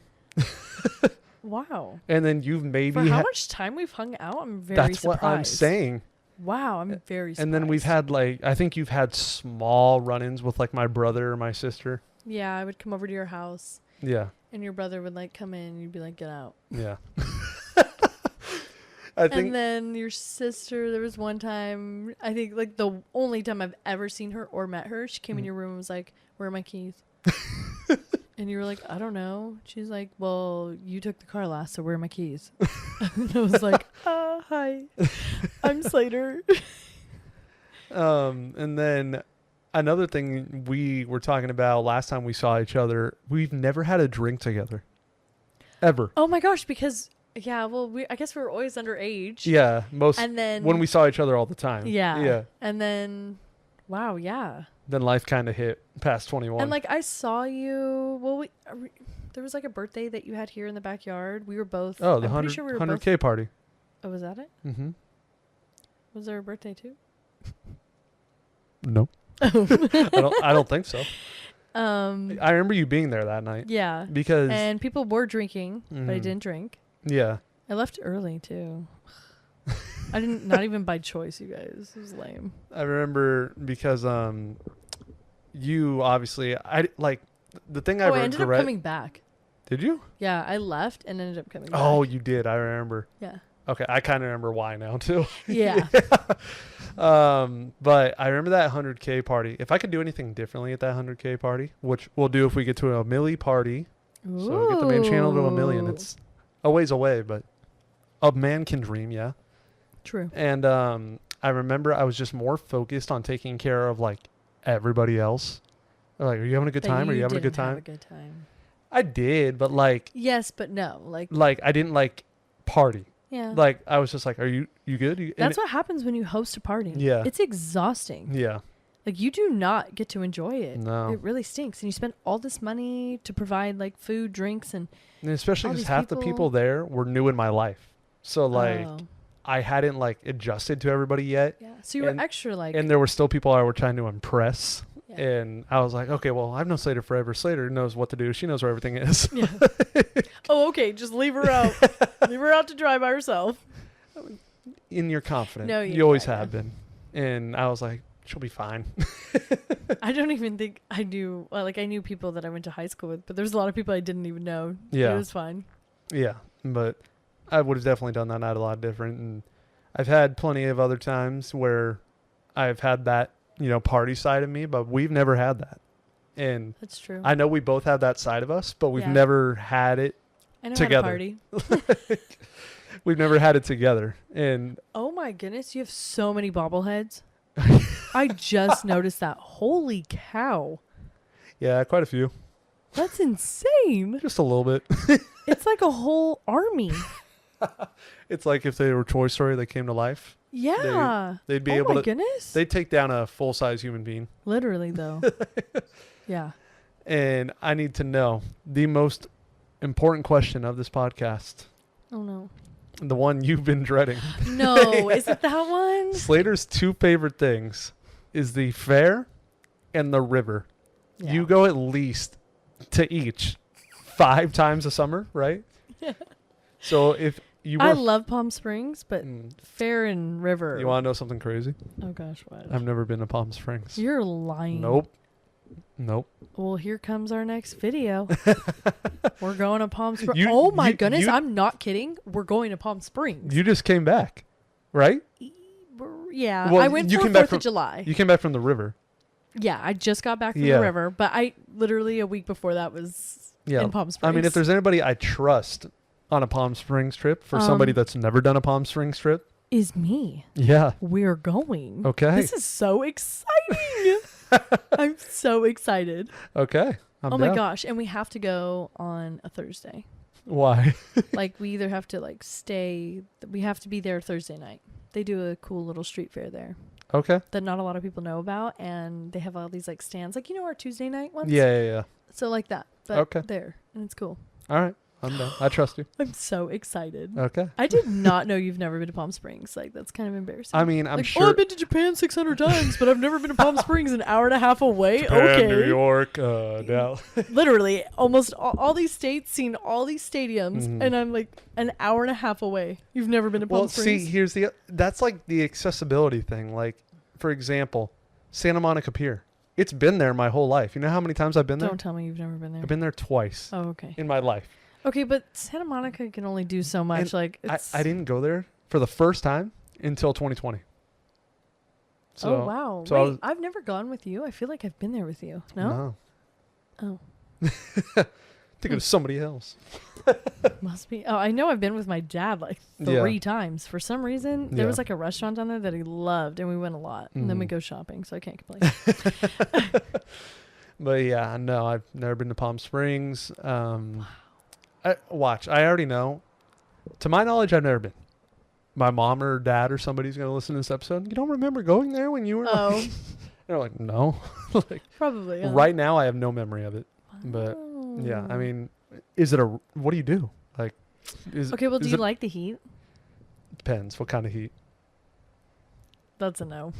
Wow. And then you've maybe For how much time we've hung out, I'm very That's surprised. what I'm saying. Wow, I'm very surprised. And then we've had like I think you've had small run-ins with like my brother or my sister. Yeah, I would come over to your house Yeah. and your brother would like come in and you'd be like, "Get out." Yeah. I think And then your sister, there was one time, I think like the only time I've ever seen her or met her, she came in your room and was like, "Where are my keys?" And you were like, "I don't know." She's like, "Well, you took the car last, so where are my keys?" And I was like, "Hi, I'm Slater." And then another thing we were talking about last time we saw each other, we've never had a drink together. Ever. Oh my gosh, because well, I guess we were always underage. Yeah, And then when we saw each other all the time. Yeah. Yeah. And then wow, yeah. Then life kind of hit past 21. And like I saw you. Well, there was like a birthday that you had here in the backyard. We were both. oh, the I'm 100, pretty sure we were 100K party. Oh, was that it? Mm-hmm. Was there a birthday too? Nope. Oh. I don't think so. Um. I remember you being there that night. Yeah. Because And people were drinking, but I Mhm. didn't drink. yeah. I left early too. I didn't. Not even by choice, you guys. It was lame. I remember because you obviously like the thing I I ended up regret. coming back. Did you? Yeah, I left and ended up coming back. Oh, you did. I remember. Yeah. Okay, I kind of remember why now too. Yeah. But I remember that 100K party. If I could do anything differently at that 100K party, which we'll do if we get to a milli party, so we get the main channel to a million. Ooh. It's a ways away, but a man can dream, yeah. True. And I remember I was just more focused on taking care of like everybody else. They're like, are you having a good But time? Are you you having a good didn't have time? a good time. I did, but like Yes, but no. Like I didn't like party. yeah. Like I was just like, are you good? That's what happens when you host a party. Yeah. It's exhausting. Yeah. Like you do not get to enjoy it. No. It really stinks. And you spend all this money to provide like food, drinks, and And especially all because these half the people there were new in my life. So like oh, I hadn't like adjusted to everybody yet. yeah. So you were and- extra like And there were still people I were trying to impress. yeah. And I was like, okay, well, I've known Slater forever. Slater knows what to do. She knows where everything is. Yeah. Oh, okay. Just leave her out. Leave her out to dry by herself. And you're confident. No, you always yeah, have been. And I was like, she'll be fine. I don't even think I knew. Well, like I knew people that I went to high school with, but there's a lot of people I didn't even know. Yeah. It was fine. Yeah. But I would have definitely done that night a lot different. And I've had plenty of other times where I've had that, party side of me, but we've never had that. And That's true. I know we both have that side of us, but we've Yeah. never had it I know together. how to party. We've never had it together. And Oh my goodness, you have so many bobbleheads. I just noticed that. Holy cow. yeah, quite a few. That's insane. Just a little bit. It's like a whole army. It's like if they were Toy Story, they came to life. Yeah. They'd be oh able my to. goodness. They'd take down a full-size human being. Literally, though. Yeah. And I need to know the most important question of this podcast. Oh, no. The one you've been dreading. No. Is it that one? Slater's two favorite things is the fair and the river. Yeah. You go at least to each 5 times a summer, right? Yeah. So if you were... I love Palm Springs, but Fair and River. You want to know something crazy? Oh, gosh, what? I've never been to Palm Springs. You're lying. Nope. Well, here comes our next video. We're going to Palm Springs. You- Oh, my you- goodness. you- I'm not kidding. We're going to Palm Springs. You just came back, right? Yeah. Well, I went you for came back 4th of July. You came back from the river. Yeah, I just got back from Yeah. the river, but I literally a week before that was Yeah. in Palm Springs. I mean, if there's anybody I trust on a Palm Springs trip for somebody that's never done a Palm Springs trip, is me. yeah. We're going. Okay. This is so exciting. I'm so excited. Okay. I'm Oh my down. gosh, and we have to go on a Thursday. Why? Like we either have to we have to be there Thursday night. They do a cool little street fair there Okay. that not a lot of people know about, and they have all these like stands, like our Tuesday night ones. Yeah. So like that, but Okay. there, and it's cool. All right. I'm done. I trust you. I'm so excited. Okay. I did not know you've never been to Palm Springs. Like that's kind of embarrassing. I mean, I'm like, sure. Oh, I've been to Japan 600 times, but I've never been to Palm Springs an hour and a half away. Japan, Okay. New York, Dallas. Literally, almost all these states, seen all these stadiums, and I'm like an hour and a half away. You've never been to Palm Well, Springs? see, that's like the accessibility thing. Like, for example, Santa Monica Pier. It's been there my whole life. You know how many times I've been there? Don't tell me you've never been there. I've been there twice Oh, okay. in my life. Okay, but Santa Monica can only do so much. And Like, it's... I didn't go there for the first time until 2020. So, oh, wow. so I Wait, was- I've never gone with you. I feel like I've been there with you. No? Oh. Think it was somebody else. Must be. Oh, I know I've been with my dad like 3 times. For some reason, there was like a restaurant down there that he loved, and we went a lot. And then we go shopping, so I can't complain. But yeah, no, I've never been to Palm Springs. I already know. To my knowledge, I've never been. My mom or dad or somebody's going to listen to this episode. You don't remember going there when you were Oh. like... They're like, no. Like, Probably. Yeah. right now, I have no memory of it. But yeah, I mean, what do you do? Like, Okay, well, do is you it- like the heat? Depends. What kind of heat? That's a no.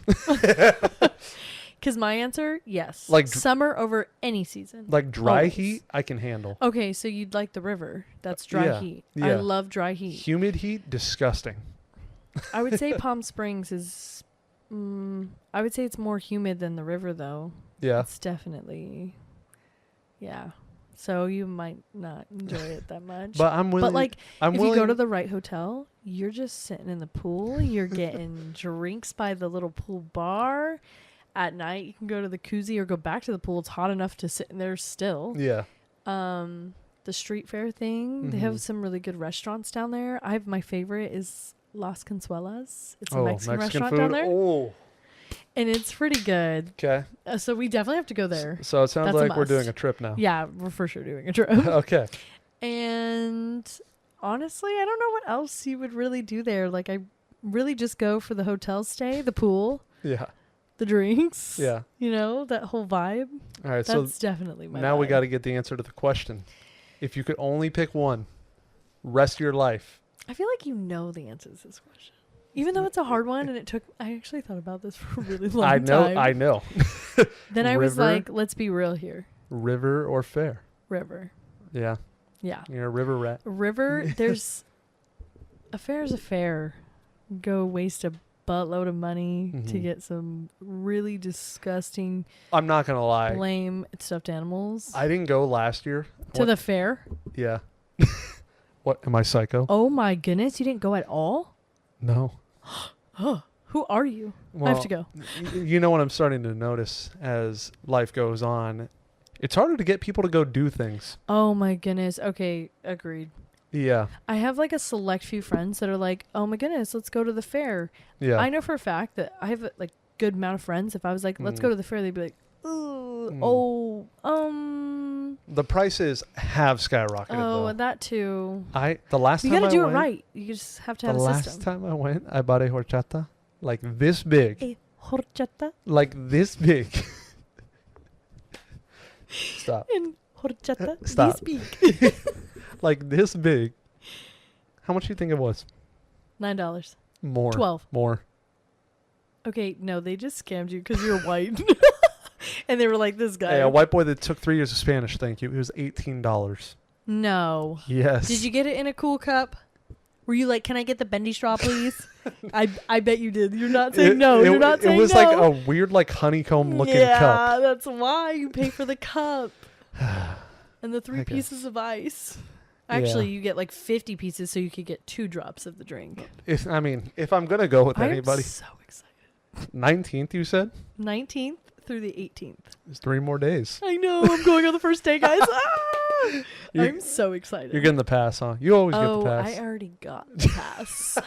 Because my answer, yes. Like summer over any season. Like dry Always. heat, I can handle. Okay, so you'd like the river. That's dry Yeah, heat. yeah. I love dry heat. Humid heat, disgusting. I would say Palm Springs is... I would say it's more humid than the river, though. Yeah. It's definitely... Yeah. So you might not enjoy it that much. But I'm willing. But like, I'm if willing, you go to the right hotel, you're just sitting in the pool. You're getting drinks by the little pool bar. At night, you can go to the koozie or go back to the pool. It's hot enough to sit in there still. Yeah. The street fair thing. They have some really good restaurants down there. My favorite is Las Consuelas. It's a Mexican restaurant food. down there. Oh. And it's pretty good. Okay. So we definitely have to go there. So it sounds That's a like we're doing must. a trip now. Yeah, we're for sure doing a trip. Okay. And honestly, I don't know what else you would really do there. Like, I really just go for the hotel stay, the pool, Yeah. the drinks. Yeah. You know, that whole vibe. All right. That's definitely my now we vibe. got to get the answer to the question. If you could only pick one, rest of your life. I feel like you know the answer to this question. Even though it's a hard one, and I actually thought about this for a really long time. I know. Then I was River? like, let's be real here. River or fair? River. Yeah. Yeah. You're a river rat. River, there's... A fair is a fair. Go waste a buttload of money to get some really disgusting, I'm not going to lie. lame stuffed animals. I didn't go last year. To the fair? Yeah. What? Am I psycho? Oh my goodness, you didn't go at all? No. Who are you? I have to go. You know what I'm starting to notice as life goes on? It's harder to get people to go do things. Oh my goodness. Okay, agreed. Yeah. I have like a select few friends that are like, oh my goodness, let's go to the fair. Yeah. I know for a fact that I have a like good amount of friends. If I was like, let's go to the fair, they'd be like, ooh, the prices have skyrocketed. Oh, though. that too. The last You time gotta I do went, it right. You just have to have the a last system. time I went, I bought a horchata like this big. A horchata? Like this big. Stop. In horchata? Stop. This big. Like this big. How much do you think it was? $9. More. 12. More. Okay, no, they just scammed you because you're white. And they were like, this guy. Hey, a white boy that took 3 years of Spanish, thank you. It was $18. No. Yes. Did you get it in a cool cup? Were you like, can I get the bendy straw, please? I bet you did. You're not saying no. You're not saying no. It was like a weird, like honeycomb looking cup. Yeah, that's why you pay for the cup. And the 3 pieces of ice. Actually, you get like 50 pieces so you could get 2 drops of the drink. If I'm going to go with anybody. I'm so excited. 19th, you said? 19th through the 18th. It's 3 more days. I know. I'm going on the first day, guys. I'm so excited. You're getting the pass, huh? You always get the pass. I already got the pass.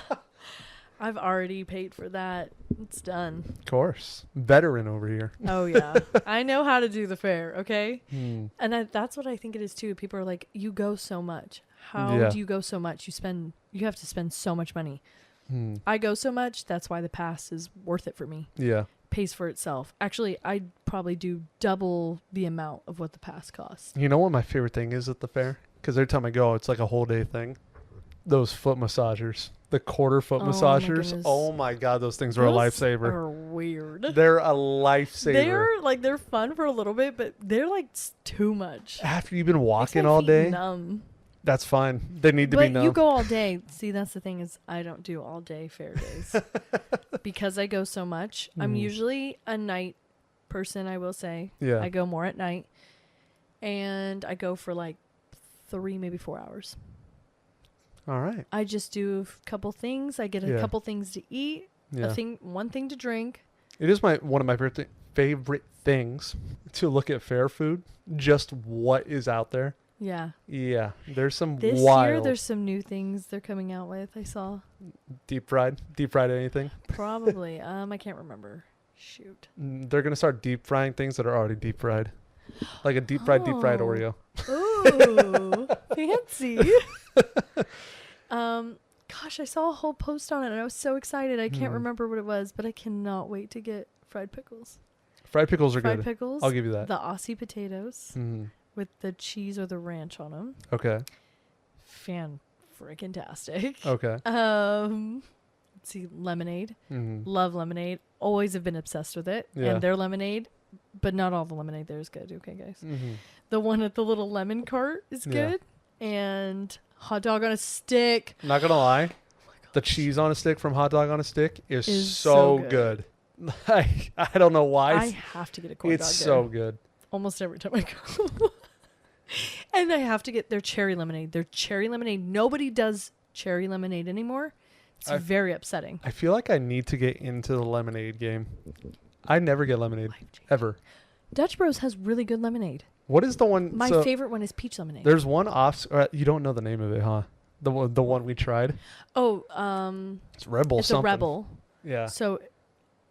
I've already paid for that. It's done. Of course. Veteran over here. Oh, yeah. I know how to do the fair, okay? And that's what I think it is, too. People are like, you go so much. How do you go so much? You have to spend so much money. I go so much. That's why the pass is worth it for me. Yeah. Pays for itself. Actually, I'd probably do double the amount of what the pass costs. You know what my favorite thing is at the fair? Because every time I go, it's like a whole day thing. Those foot massagers. The quarter foot massagers. Oh my God, those things are a lifesaver. Are weird. They're a lifesaver. They're fun for a little bit, but they're like too much. After you've been walking Makes my all feet day, numb. that's fine. They need to be numb. But you go all day. See, that's the thing is I don't do all day fair days. Because I go so much. I'm usually a night person, I will say. Yeah. I go more at night. And I go for like 3, maybe 4 hours. All right. I just do a couple things. I get a couple things to eat. Yeah. One thing to drink. It is one of my favorite things to look at fair food. Just what is out there. Yeah. Yeah. There's some this wild. year, there's some new things they're coming out with. I saw. Deep fried anything? Probably. I can't remember. Shoot. They're going to start deep frying things that are already deep fried. Like a deep fried Oreo. Ooh. Fancy. Gosh, I saw a whole post on it and I was so excited. I can't remember what it was, but I cannot wait to get fried pickles. Fried pickles are good. Fried pickles. I'll give you that. The Aussie potatoes with the cheese or the ranch on them. Okay. Fan-freaking-tastic. Okay. Let's see, lemonade. Love lemonade. Always have been obsessed with it. Yeah. And their lemonade, but not all the lemonade there is good. Okay, guys. The one at the little lemon cart is good. And hot dog on a stick. Not gonna lie, the cheese on a stick from Hot Dog on a Stick is so good. I don't know why. I have to get a corn dog. It's so good. Almost every time I go. And I have to get their cherry lemonade. Their cherry lemonade. Nobody does cherry lemonade anymore. It's very upsetting. I feel like I need to get into the lemonade game. I never get lemonade ever. Dutch Bros has really good lemonade. What is the one? My favorite one is peach lemonade. There's one off. You don't know the name of it, huh? The one we tried. Oh, it's Red Bull. It's something. a Rebel. Yeah. So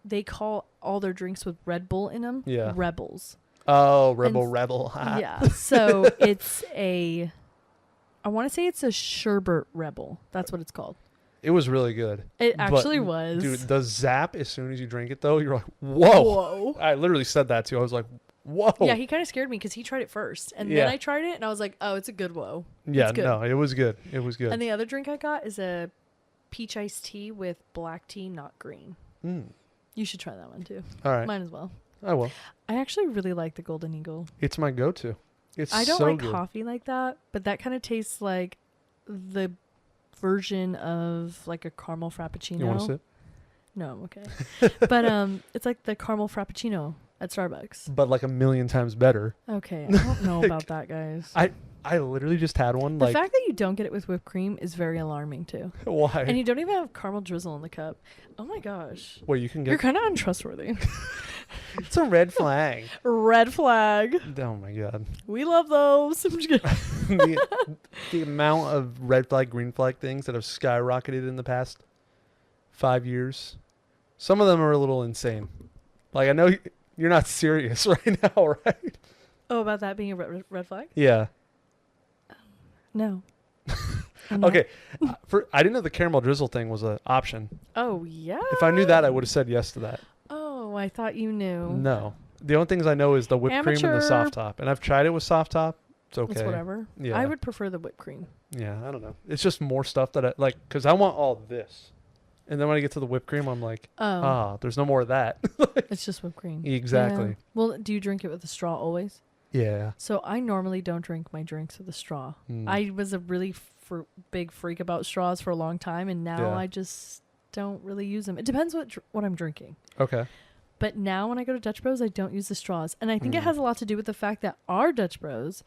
they call all their drinks with Red Bull in them. Yeah. Rebels. Oh, Rebel. Yeah. So it's I want to say it's a sherbet Rebel. That's what it's called. It was really good. It actually was. Dude, the zap, as soon as you drink it, though, you're like, whoa. I literally said that to you. I was like, whoa. Yeah, he kind of scared me because he tried it first. And then I tried it, and I was like, oh, it's a good whoa. Yeah, no, it was good. It was good. And the other drink I got is a peach iced tea with black tea, not green. You should try that one, too. All right. Mine as well. I will. I actually really like the Golden Eagle. It's my go-to. I don't like coffee like that, but that kind of tastes like the version of like a caramel frappuccino. You want to sit? No, I'm okay. But it's like the caramel frappuccino at Starbucks. But like a million times better. Okay, I don't know about that, guys. I literally just had one. The Like, fact that you don't get it with whipped cream is very alarming too. why? And you don't even have caramel drizzle in the cup. Oh my gosh. Well, you can You're get. kind of untrustworthy. It's a red flag. Red flag. Oh my god. We love those. I'm just kidding. The amount of red flag, green flag things that have skyrocketed in the past 5 years. Some of them are a little insane. Like, I know you're not serious right now, right? Oh, about that being a red flag? Yeah. No. I'm not. Okay. I didn't know the caramel drizzle thing was an option. Oh, yeah. If I knew that, I would have said yes to that. Oh, I thought you knew. No. The only things I know is the whipped cream and the Amateur. soft top. And I've tried it with soft top. It's okay. It's whatever. Yeah. I would prefer the whipped cream. Yeah, I don't know. It's just more stuff that I like, because I want all this. And then when I get to the whipped cream, I'm like, there's no more of that. It's just whipped cream. Exactly. Yeah. Well, do you drink it with a straw always? Yeah. So I normally don't drink my drinks with a straw. I was a really big freak about straws for a long time, and now I just don't really use them. It depends what I'm drinking. Okay. But now when I go to Dutch Bros, I don't use the straws. And I think it has a lot to do with the fact that our Dutch Bros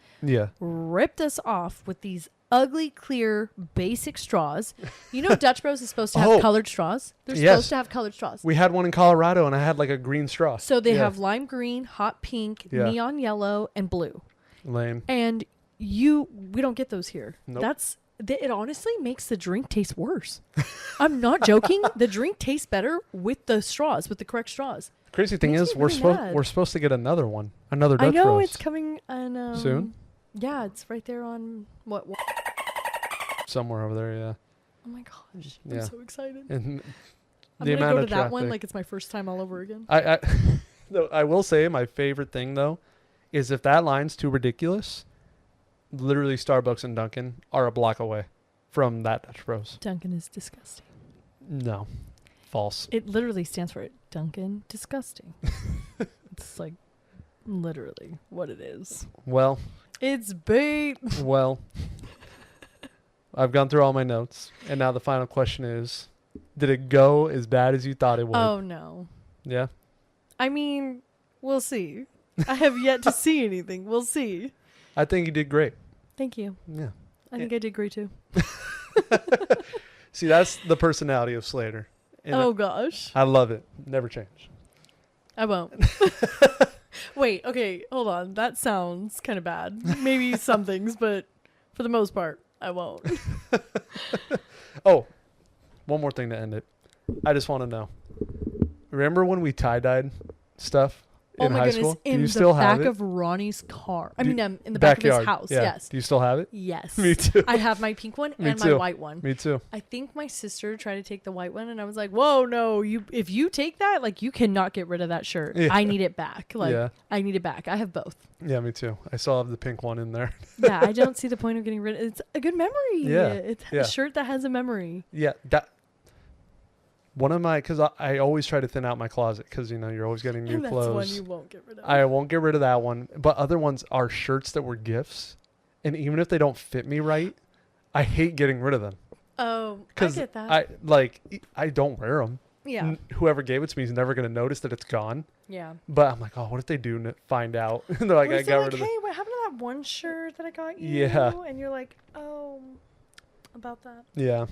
ripped us off with these ugly, clear, basic straws. You know Dutch Bros is supposed to have colored straws? They're supposed to have colored straws. We had one in Colorado, and I had like a green straw. So they have lime green, hot pink, neon yellow, and blue. Lame. And we don't get those here. Nope. It honestly makes the drink taste worse. I'm not joking. The drink tastes better with the straws, with the correct straws. Crazy thing is, we're supposed to get another one, another Dutch I know Bros. it's coming on soon. Yeah, it's right there on what? Somewhere over there, yeah. Oh my gosh, I'm so excited. And I'm gonna go to that one like it's my first time all over again. I will say my favorite thing though is if that line's too ridiculous, literally Starbucks and Dunkin' are a block away from that Dutch Bros. Dunkin' is disgusting. No, false. It literally stands for it. Dunkin' disgusting. It's like literally what it is. Well, it's bait. Well, I've gone through all my notes, and now the final question is, did it go as bad as you thought it would? Oh, no. Yeah? I mean, we'll see. I have yet to see anything. We'll see. I think you did great. Thank you. Yeah. I think I did great, too. See, that's the personality of Slater. And gosh. I love it. Never change. I won't. Wait, okay, hold on. That sounds kind of bad. Maybe some things, but for the most part, I won't. Oh, one more thing to end it. I just want to know. Remember when we tie-dyed stuff in high school? In Do you the still have back it? of Ronnie's car. In the back of his house, yeah. yes. Do you still have it? Yes. Me too. I have my pink one Me and too. my white one. Me too. I think my sister tried to take the white one, and I was like, whoa, no, if you take that, like, you cannot get rid of that shirt. Yeah. I need it back. Like, I need it back. I have both. Yeah, me too. I still have the pink one in there. Yeah, I don't see the point of getting rid of it. It's a good memory. Yeah. It's a shirt that has a memory. Yeah, one of my, because I always try to thin out my closet because, you know, you're always getting new And that's clothes. one you won't get rid of. I won't get rid of that one. But other ones are shirts that were gifts. And even if they don't fit me right, I hate getting rid of them. Oh, I get that. I don't wear them. Yeah. Whoever gave it to me is never going to notice that it's gone. Yeah. But I'm like, oh, what if they do find out? And they're like, What I if got they're rid of like, it. hey, what happened to that one shirt that I got you? Yeah. And you're like, oh, about that. Yeah.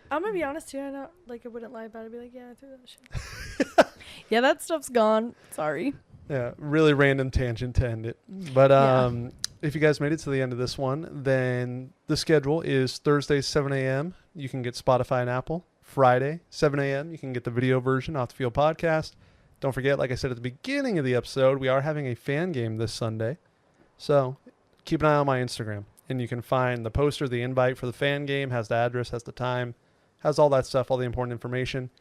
I'm going to be honest too. I wouldn't lie about it. I'd be like, yeah, I threw that shit. Yeah, that stuff's gone. Sorry. Yeah, really random tangent to end it. But if you guys made it to the end of this one, then the schedule is Thursday, 7 a.m. You can get Spotify and Apple. Friday, 7 a.m. You can get the video version off the Field Podcast. Don't forget, like I said at the beginning of the episode, we are having a fan game this Sunday. So keep an eye on my Instagram. And you can find the poster, the invite for the fan game, has the address, has the time, has all that stuff, all the important information.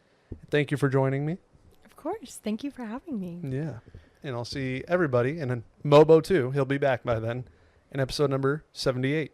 Thank you for joining me. Of course. Thank you for having me. Yeah. And I'll see everybody, and then Mobo too. He'll be back by then in episode number 78.